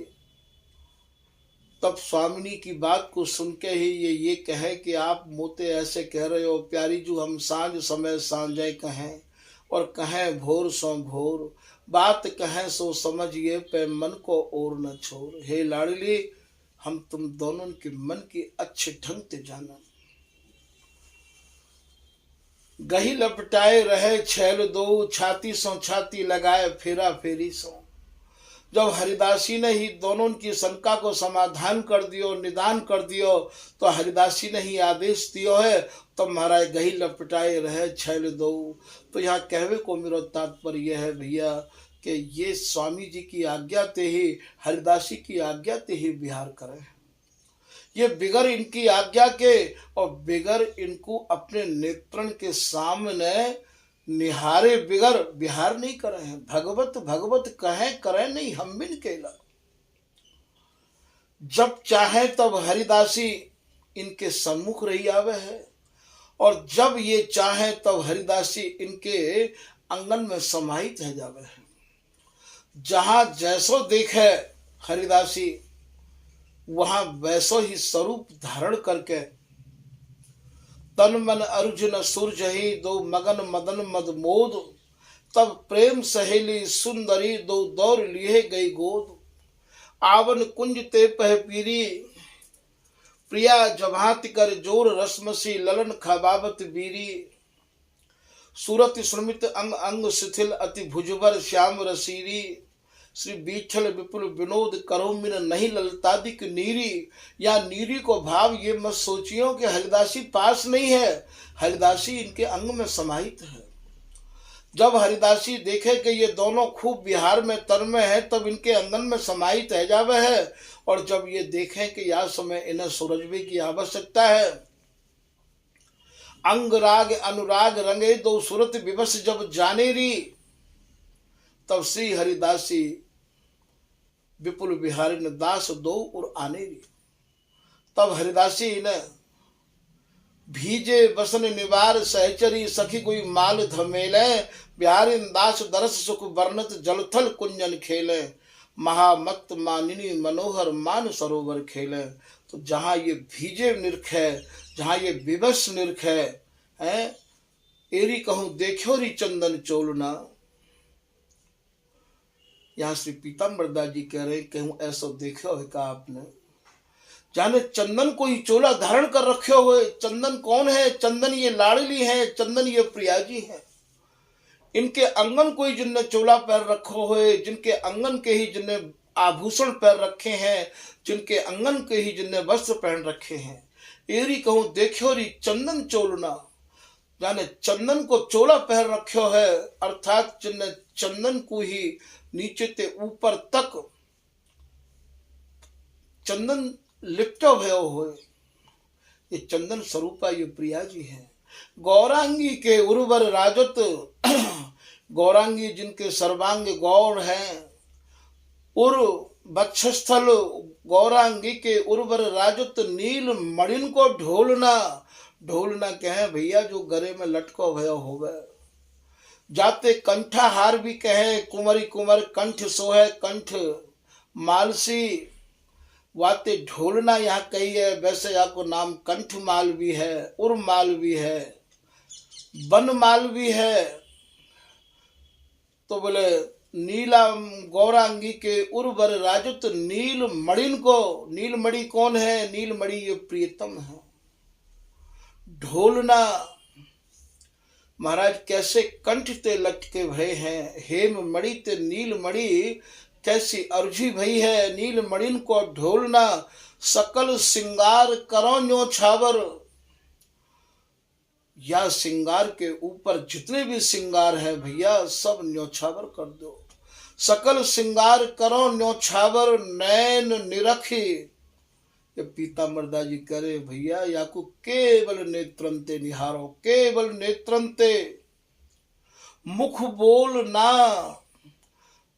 तब स्वामिनी की बात को सुन के ही ये कहे कि आप मोते ऐसे कह रहे हो प्यारी जू, हम सांझ समय सांझे कहें और कहें भोर सो भोर, बात कहें सो समझिए पे मन को और न छोड़। हे लाडली, हम तुम दोनों के मन की अच्छे ढंग से जाना। गही लपटाए रहे छैल दो, छाती सो छाती लगाए फेरा फेरी सो। जब हरिदासी ने ही दोनों की शंका को समाधान कर दियो, निदान कर दियो, तो हरिदासी ने ही आदेश दियो है, तो महाराज गही लपटाए रहे छैल दो। तो यहाँ कहवे को मेरा तात्पर्य यह है भैया कि ये स्वामी जी की आज्ञा ते ही, हरिदासी की आज्ञा ते ही विहार करें। ये बिगर इनकी आज्ञा के और बिगर इनको अपने नेत्रण के सामने निहारे बिगर विहार नहीं करे हैं। भगवत भगवत कहें करें नहीं, हम बिन केला। जब चाहे तब हरिदासी इनके सम्मुख रही आवे है, और जब ये चाहे तब हरिदासी इनके आंगन में समाहित है जावे है। जहां जैसो देखे हरिदासी, वहां वैसो ही स्वरूप धारण करके तन मन अर्जुन सूरजही दो मगन मदन मद मोद, तब प्रेम सहेली सुंदरी दो दौर लिए गई गोद। आवन कुंज ते पह पीरी, प्रिया जभात कर जोर रसमसी ललन खबाबत बीरी। सूरत सुमित अंग अंग शिथिल अति भुजबर श्याम रसीरी। श्री बीठल विपुल विनोद करो मिन नहीं ललतादिक नीरी। या नीरी को भाव ये मत सोचियो कि हरिदासी पास नहीं है, हरिदासी इनके अंग में समाहित है। जब हरिदासी देखे कि ये दोनों खूब विहार में तन्मय है, तब इनके अंगन में समाहित है जावे है। और जब ये देखें कि यह समय इन्हें सूरजबे की आवश्यकता है, अंग राग अनुराग रंगे दो सूरत विवश जब जाने री, तब श्री हरिदासी विपुल बिहारी ने दास दो और आने री। तब हरिदासी ने भीजे बसन निवार सहचरी, सखी कोई माल धमेले, बिहारी दास दरस सुख वर्णत जलथल कुंजन खेले। महामत मानिनी मनोहर मान सरोवर खेले। तो जहाँ ये भीजे निरख है, जहाँ ये विवश निरख है, एरी कहूँ देखो री चंदन चोलना। यहाँ श्री पीताम्बर दास जी कह रहे कहूँ ऐसा देखो है का आपने, जाने चंदन को ही चोला धारण कर रखे हुए। चंदन कौन है? चंदन ये लाडली है, चंदन ये प्रिया जी है। इनके अंगन को ही जिनने चोला पैर रखो हुए, जिनके अंगन के ही जिनने आभूषण पैर रखे हैं, जिनके अंगन के ही जिनने वस्त्र पहन रखे हैं। एरी कहूँ देखो री चंदन चोलना, जाने चंदन को चोला पहन रखो है, अर्थात जिनने चंदन को ही नीचे ते ऊपर तक चंदन लिपटो भयो हो। ये चंदन स्वरूपा ये प्रिया जी है। गौरांगी के उर्वर राजत, गौरांगी जिनके सर्वांग गौर हैं, उर बक्षस्थल गौरांगी के उर्वर राजत नील मणिन को ढोलना। ढोलना कहे भैया जो गले में लटको भयो होवे। जाते कंठाहार भी कहे, कुंवरी कुंवर कंठ सोहे कंठ मालसी। वाते ढोलना यहाँ कही है, वैसे यहाँ को नाम कंठ माल भी है, उर माल भी है, बन माल भी है। तो बोले नीला गौरांगी के उर्वर राजत नील मणिन को, नील मणि कौन है? नील मणि ये प्रियतम है। ढोलना महाराज कैसे कंठ ते लटके भय हैं। हेम मणि ते नील मणि कैसी अर्जी भई है। नील मणिन को ढोलना, सकल सिंगार करो न्यो छावर। या सिंगार के ऊपर जितने भी सिंगार है भैया सब न्योछावर कर दो। सकल सिंगार करो न्योछावर, नैन निरखी ये पीताम्बरदास जी करे भैया या को केवल नेत्रंते निहारो, केवल नेत्रंते, मुख बोल ना,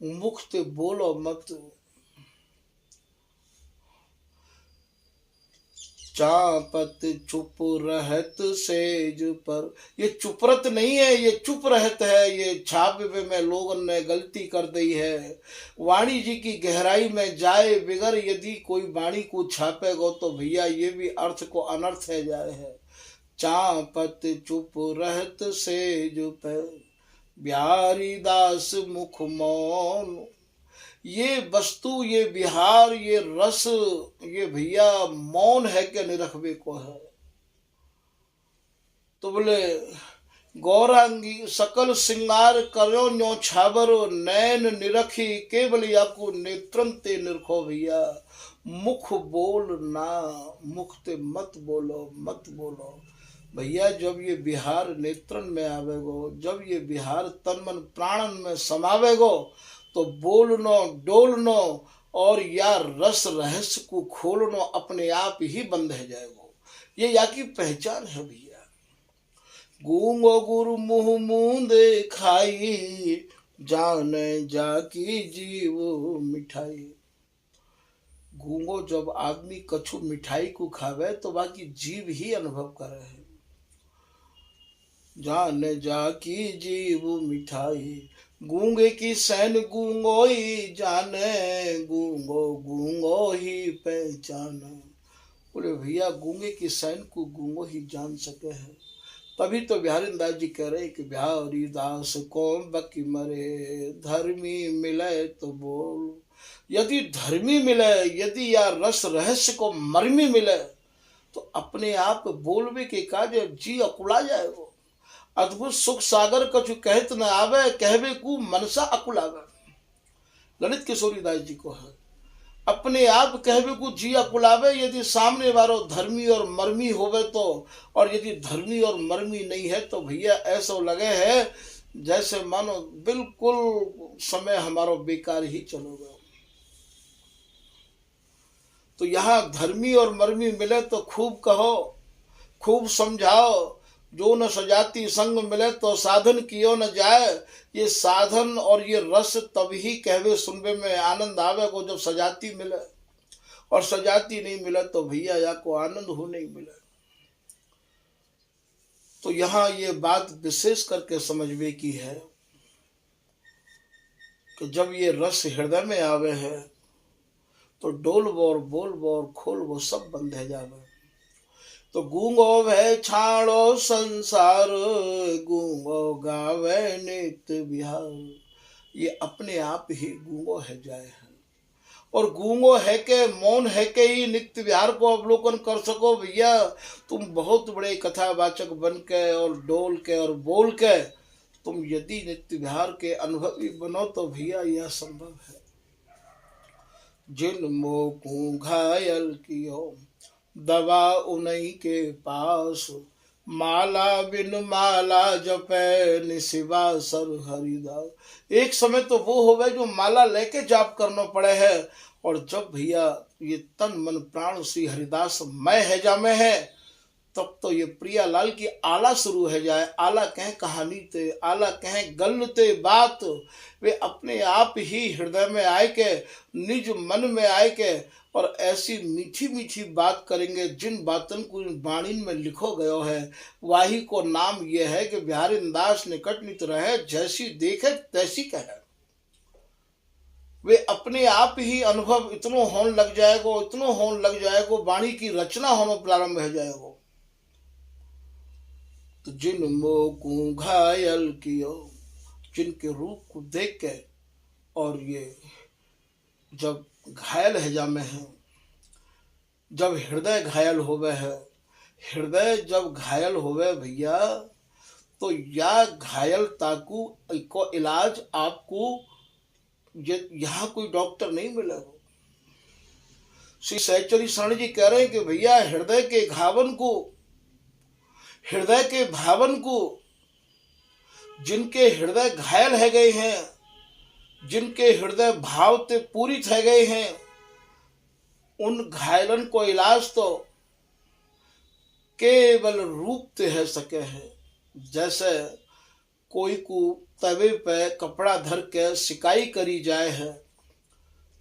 मुख ते बोलो मत। चापत चुप रहत सेज पर, ये चुपरत नहीं है, ये चुप रहत है। ये छापे में लोगों ने गलती कर दी है। वाणी जी की गहराई में जाए बिगर यदि कोई वाणी को छापेगा तो भैया ये भी अर्थ को अनर्थ है जाए है। चापत चुप रहत सेज पर, बिहारी दास मुख मौन। ये वस्तु, ये विहार, ये रस, ये भैया मौन है कि निरखबे को है। तो बोले गौरांगी सकल श्रृंगार करो न्यो छाबरो, नैन निरखी केवल याकू नेत्रन ते निरखो। भैया मुख बोल ना, मुख ते मत बोलो, मत बोलो। भैया जब ये विहार नेत्रन में आवेगो, जब ये विहार तन मन प्राणन में समावेगो तो बोलनो डोलनो और या रस रहस्य को खोलनो अपने आप ही बंद है जाएगो। ये या की पहचान है भैया। गूंगो गुरु मुँह मूंदे खाई, जाने जाकी जीव मिठाई। गूंगो जब आदमी कछु मिठाई को खावे तो बाकी जीव ही अनुभव करे है। जाने जाकी जीव मिठाई, गूंगे की सैन गूंगो ही जाने, गूंगो गूंगो ही पहचाने। बोले भैया गूंगे की सैन को गूंगो ही जान सके है। तभी तो बिहारी दास जी कह रहे कि बिहारी दास को बकी मरे, धर्मी मिले तो बोल। यदि धर्मी मिले, यदि या रस रहस्य को मर्मी मिले तो अपने आप बोलवे के काज जी अकुला जाएगो। अद्भुत सुख सागर कछु कहत न आवे, कहवे को मनसा अकुलावे। ललित किशोरी दास जी को है, अपने आप कहवे को जी अकुलावे यदि सामने वालो धर्मी और मर्मी होवे तो। और यदि धर्मी और मर्मी नहीं है तो भैया ऐसा लगे है जैसे मानो बिल्कुल समय हमारा बेकार ही चलोगे। तो यहाँ धर्मी और मर्मी मिले तो खूब कहो, खूब समझाओ। जो न सजाती संग मिले तो साधन कियो न जाए। ये साधन और ये रस तभी कहवे सुनवे में आनंद आवे को जब सजाती मिले, और सजाती नहीं मिले तो भैया या को आनंद हो नहीं मिले। तो यहाँ ये बात विशेष करके समझवे की है कि जब ये रस हृदय में आवे है तो डोल बोर बोल बोर खोल वो सब बंद है जावे। तो गूंगो भय छाड़ो संसार, गूंगो गावे नित्य बिहार। ये अपने आप ही गूंगो है जाए है। और गूंगो है के मौन है के ही नित्य विहार को अवलोकन कर सको। भैया तुम बहुत बड़े कथावाचक बन के और डोल के और बोल के तुम यदि नित्य विहार के अनुभवी बनो तो भैया यह संभव है। जिन मोह को घायल कियो, दवा उन्हीं के पास, माला बिन माला जपे निशिवा सर हरिदास। एक समय तो वो होवे जो माला लेके जाप करना पड़े है। और जब भैया ये तन मन प्राण श्री हरिदास मैं है जा में है तब तो ये प्रियालाल की आला शुरू है जाए। आला कहें कहानी ते, आला कहें गल ते बात। वे अपने आप ही हृदय में आए के, निज मन में आए के और ऐसी मीठी मीठी बात करेंगे जिन बातों को वाणी में लिखो गयो है। वाही को नाम ये है कि बिहारी दास निकट नित रहे, जैसी देखे तैसी कहे। वे अपने आप ही अनुभव इतनो होने लग जाएगो, इतनो होने लग जाएगो, वाणी की रचना होना प्रारंभ हो जाएगो। तो जिन मोह को घायल कियो, जिनके रूप को देख के और ये जब घायल है जा में है, जब हृदय घायल होवे है, हृदय जब घायल होवे भैया तो या घायलता को इलाज आपको यहाँ कोई डॉक्टर नहीं मिलेगा। श्री सहचरी शरण जी कह रहे हैं कि भैया हृदय के घावन को, हृदय के भावन को, जिनके हृदय घायल है गए हैं, जिनके हृदय भाव ते पूरित है गए हैं, उन घायलन को इलाज तो केवल रूप ते है सके है। जैसे कोई को तवे पे कपड़ा धर के सिकाई करी जाए है,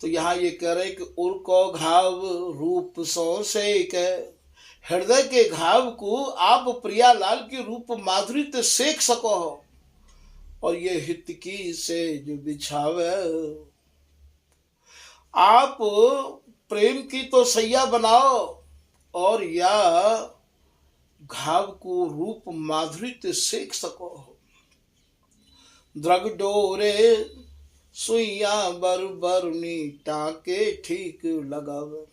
तो यहाँ ये कह रहे कि उनको घाव रूप सो सेक है। हृदय के घाव को आप प्रियालाल की रूप माधुरी ते सेक सको हो, और ये हित की सेज बिछावे। आप प्रेम की तो सैया बनाओ, और या घाव को रूप माधुरी ते सेक सको हो। द्रग डोरे सुइया बर बरनी टाके ठीक लगावे।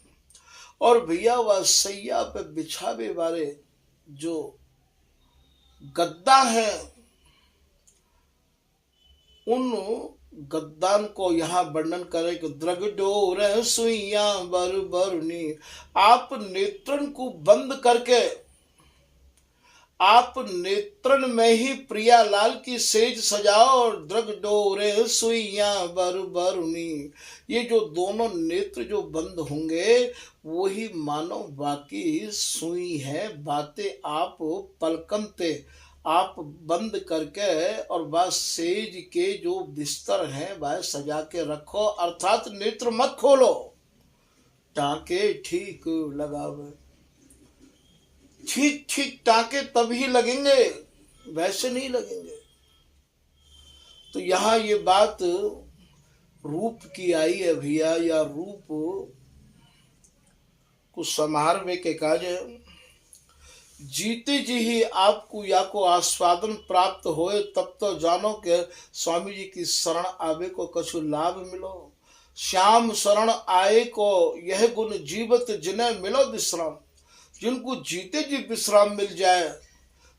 और भैया वह सैया पे बिछावे वाले जो गद्दा है, उन गद्दान को यहाँ वर्णन करें कि द्रग डोरे सुइया बर बरनी। आप नेत्रन को बंद करके आप नेत्रन में ही प्रियालाल की सेज सजाओ, और द्रग डोरे सुइया बर बरुनी। ये जो दोनों नेत्र जो बंद होंगे वही मानो बाकी सुई है। बातें आप पलकमते आप बंद करके और बस सेज के जो बिस्तर हैं वह सजा के रखो, अर्थात नेत्र मत खोलो। टाके ठीक लगावे। ठीक ठीक टाके तभी लगेंगे, वैसे नहीं लगेंगे। तो यहाँ ये बात रूप की आई है भैया, या रूप को समारवे के काज जीते जी ही आपको या को आस्वादन प्राप्त होए, तब तो जानो के स्वामी जी की शरण आवे को कछु लाभ मिलो। श्याम शरण आए को यह गुण जीवत जिन्हें मिलो विश्राम। जिनको जीते जी विश्राम मिल जाए,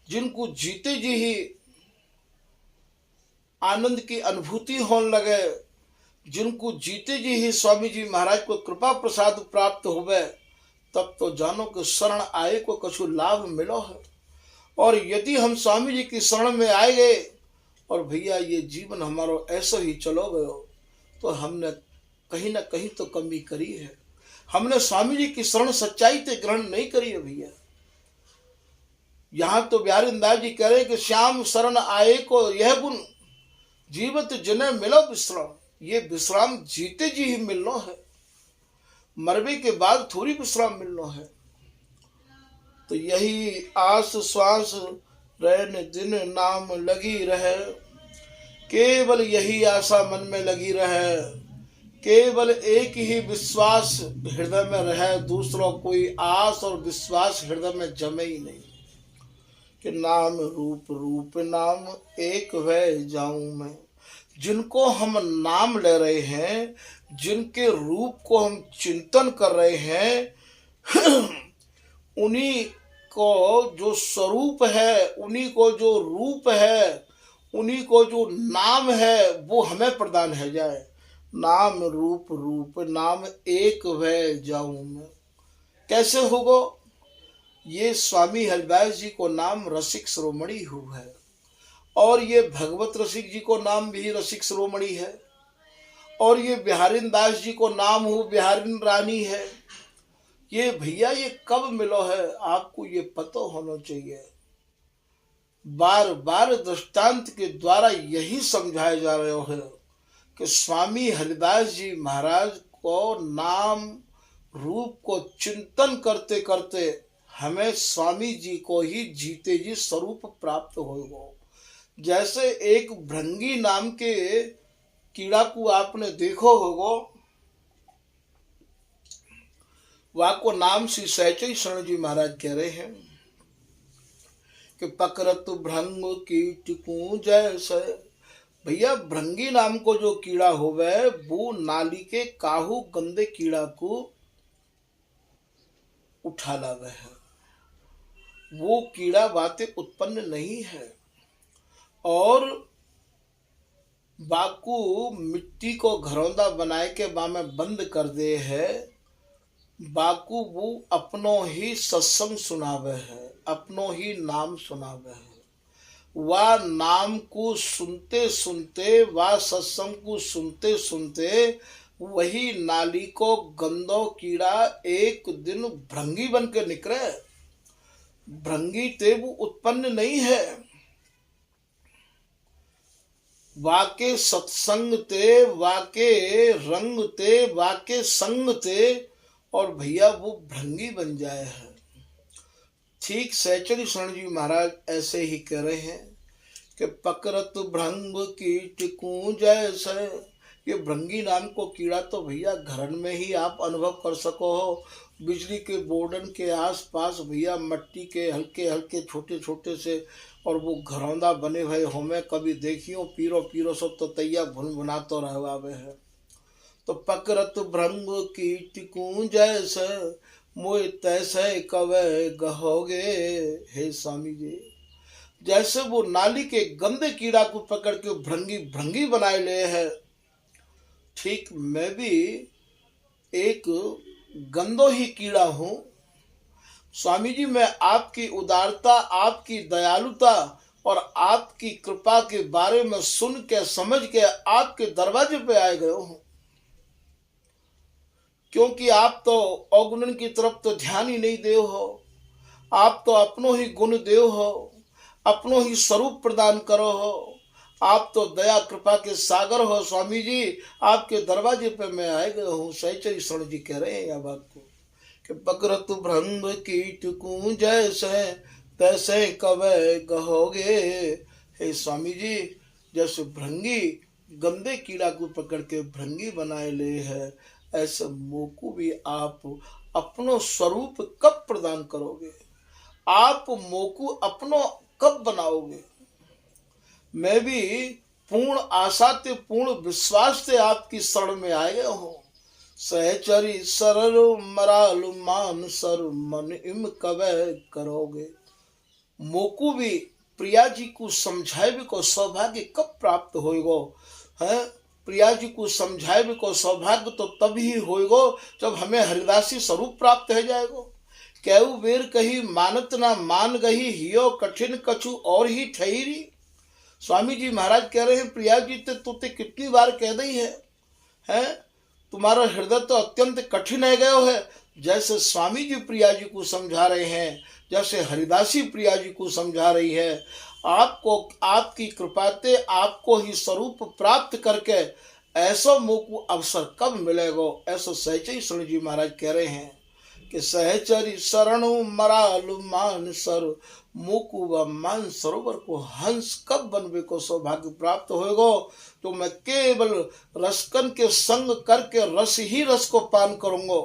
जिनको जीते जी ही आनंद की अनुभूति होने लगे, जिनको जीते जी ही स्वामी जी महाराज को कृपा प्रसाद प्राप्त होवे, तब तो जानो कि शरण आए को कछु लाभ मिलो है। और यदि हम स्वामी जी की शरण में आए गए और भैया ये जीवन हमारा ऐसा ही चलो गयो, तो हमने कहीं ना कहीं तो कमी करी है। हमने स्वामी जी की शरण सच्चाई से ग्रहण नहीं करी है भैया। यहाँ तो बिहारी दास जी कह रहे कि श्याम शरण आए को यह गुण जीवत जिन्हें मिलो विश्राम। ये विश्राम जीते जी ही मिलना है, मरवे के बाद थोड़ी विश्राम मिलना है। तो यही आस श्वास रहन दिन नाम लगी रहे, केवल यही आशा मन में लगी रहे, केवल एक ही विश्वास हृदय में रहे, दूसरों कोई आस और विश्वास हृदय में जमे ही नहीं। कि नाम रूप रूप नाम एक वह जाऊं मैं। जिनको हम नाम ले रहे हैं, जिनके रूप को हम चिंतन कर रहे हैं, उन्हीं को जो स्वरूप है, उन्हीं को जो रूप है, उन्हीं को जो नाम है, वो हमें प्रदान है जाए। नाम रूप रूप नाम एक वह जाऊं मैं। कैसे होगो? ये स्वामी हरिदास जी को नाम रसिक शिरोमणि हुआ है, और ये भगवत रसिक जी को नाम भी रसिक शिरोमणि है, और ये बिहारी दास जी को नाम हो बिहारी रानी है। ये भैया ये कब मिलो है, आपको ये पता होना चाहिए। बार बार दृष्टांत के द्वारा यही समझाया जा रहा है कि स्वामी हरिदास जी महाराज को नाम रूप को चिंतन करते करते हमें स्वामी जी को ही जीते जी स्वरूप प्राप्त होगा। जैसे एक भृंगी नाम के कीड़ा को आपने देखो होगो, वह को नाम श्री सहचई शरण जी महाराज कह रहे हैं कि पकड़त भृंग कीट को जैसे। भैया भृंगी नाम को जो कीड़ा होवे, वो नाली के काहू गंदे कीड़ा को उठा लावे है। वो कीड़ा बातें उत्पन्न नहीं है, और बाकू मिट्टी को घरौंदा बनाए के बा में बंद कर दे है। बाकू वो अपनो ही सत्संग सुनावे है, अपनो ही नाम सुनावे है। वह नाम को सुनते सुनते, वह सत्संग को सुनते सुनते वही नाली को गंदो कीड़ा एक दिन भृंगी बन के निकले। भृंगी ते वो उत्पन्न नहीं है, वाके सत्संग ते, वाके रंग ते, वाके संग ते, और भैया वो भृंगी बन जाए है। ठीक सहचरी शरण जी महाराज ऐसे ही कह रहे हैं कि पकड़त भृंग कीट को जैसे, ये भृंगी नाम को कीड़ा तो भैया घर में ही आप अनुभव कर सको हो। बिजली के बोर्डन के आसपास भैया मट्टी के हल्के हल्के छोटे छोटे से और वो घरौंदा बने हुए हो, में कभी देखियो पीरो पीरो सो तो तैया भुन भुना तो रहवावे है। तो पकड़त भृंग कीट को जैसे, मोय तैसे कवे गहोगे। हे स्वामी जी, जैसे वो नाली के गंदे कीड़ा को पकड़ के भृंगी भृंगी बनाए ले है, ठीक मैं भी एक गंदो ही कीड़ा हूं। स्वामी जी, मैं आपकी उदारता, आपकी दयालुता और आपकी कृपा के बारे में सुन के समझ के आपके दरवाजे पे आए गए हूं, क्योंकि आप तो अवगुणन की तरफ तो ध्यान ही नहीं देव हो। आप तो अपनो ही गुण देव हो, अपनो ही स्वरूप प्रदान करो हो। आप तो दया कृपा के सागर हो। स्वामी जी, आपके दरवाजे पे मैं आए गए हूँ। सहचरी शरण जी कह रहे हैं यह बात को कि पकड़त भृंग कीट को जैसे, तैसे कवे कहोगे। हे स्वामी जी, जैसे भृंगी गंदे कीड़ा को पकड़ के भृंगी बनाए ले है, ऐसे मोको भी आप अपनो स्वरूप कब प्रदान करोगे? आप मोको अपनो कब बनाओगे? मैं भी पूर्ण आशा ते पूर्ण विश्वास से आपकी शरण में आए गए हूँ। सहचरी सरल मराल मान सर, मन इम कवे करोगे। मोको भी प्रिया जी को समझाए भी को सौभाग्य कब प्राप्त होएगो है? प्रिया जी को समझाए भी को सौभाग्य तो तभी होएगो जब हमें हरिदासी स्वरूप प्राप्त हो जाएगो। कैऊ बेर कही मानत ना मान गही, हियो कठिन कछु और ही ठहरी। स्वामी जी महाराज कह रहे हैं, प्रिया जी तुते कितनी बार कह दी है? तुम्हारा हृदय तो अत्यंत कठिन है गयो है। जैसे स्वामी जी प्रिया जी को समझा रहे हैं, जैसे हरिदासी प्रिया जी को समझा रही है, आपको आपकी कृपाते आपको ही स्वरूप प्राप्त करके ऐसा मोको अवसर कब मिलेगा? ऐसा सहचरी शरण जी महाराज कह रहे हैं कि सहचरी शरणु मरालु मान सर, मुकु व मान सरोवर को हंस कब बनवे को सौभाग्य प्राप्त होएगा? तो मैं केवल रसकन के संग करके रस ही रस को पान करूंगा।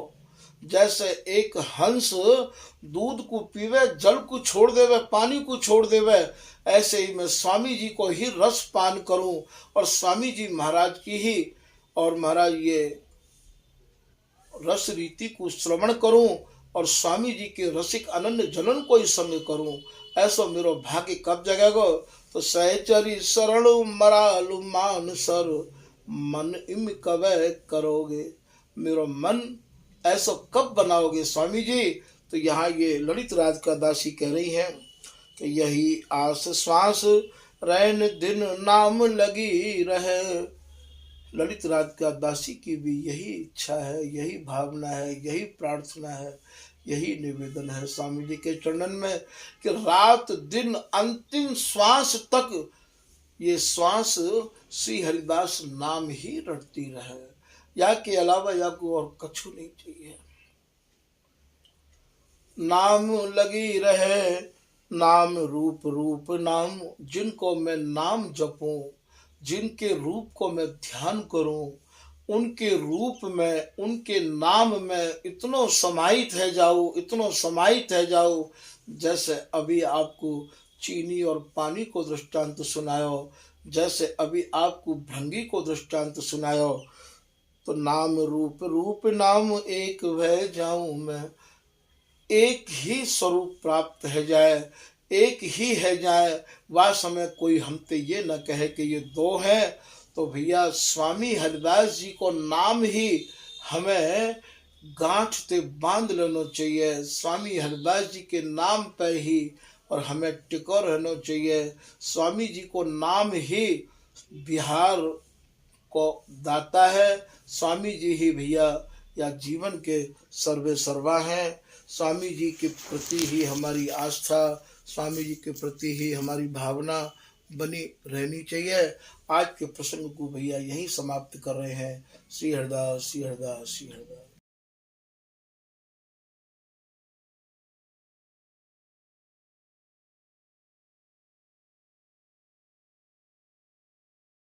जैसे एक हंस दूध को पीवे, जल को छोड़ देवे, पानी को छोड़ देवे, ऐसे ही मैं स्वामी जी को ही रस पान करूं और स्वामी जी महाराज की ही और महाराज ये रस रीति को श्रवण करूं और स्वामी जी के रसिक अनन्य जनन को ही संग करूं। ऐसा मेरो भाग्य कब जगेगा? तो सहचरी शरण मरालु मान सर, मन इम कवे करोगे। मेरो मन ऐसा कब बनाओगे स्वामी जी? तो यहाँ ये ललित राज का दासी कह रही है कि यही आस श्वास रैन दिन नाम लगी रहे। ललित राज का दासी की भी यही इच्छा है, यही भावना है, यही प्रार्थना है, यही निवेदन है स्वामी जी के चरणन में कि रात दिन अंतिम श्वास तक ये श्वास श्री हरिदास नाम ही रटती रहे, या के अलावा या को और कछु नहीं चाहिए। नाम लगी रहे, नाम रूप रूप नाम, जिनको मैं नाम जपूं, जिनके रूप को मैं ध्यान करूं, उनके रूप में, उनके नाम में इतनो समाहित है जाऊं, इतनो समाहित है जाऊं। जैसे अभी आपको चीनी और पानी को दृष्टांत सुनायो, जैसे अभी आपको भृंगी को दृष्टांत सुनायो, तो नाम रूप रूप नाम एक वह जाऊं मैं। एक ही स्वरूप प्राप्त है जाए, एक ही है जाए, वह समय कोई हमते ये न कहे कि ये दो हैं। तो भैया स्वामी हरिदास जी को नाम ही हमें गांठ ते बांध लेना चाहिए। स्वामी हरिदास जी के नाम पे ही और हमें टिको रहना चाहिए। स्वामी जी को नाम ही बिहार को दाता है। स्वामी जी ही भैया या जीवन के सर्वे सर्वा हैं। स्वामी जी के प्रति ही हमारी आस्था, स्वामी जी के प्रति ही हमारी भावना बनी रहनी चाहिए। आज के प्रसंग को भैया यहीं समाप्त कर रहे हैं। श्री हरिदास, श्री हरिदास, श्री हरिदास।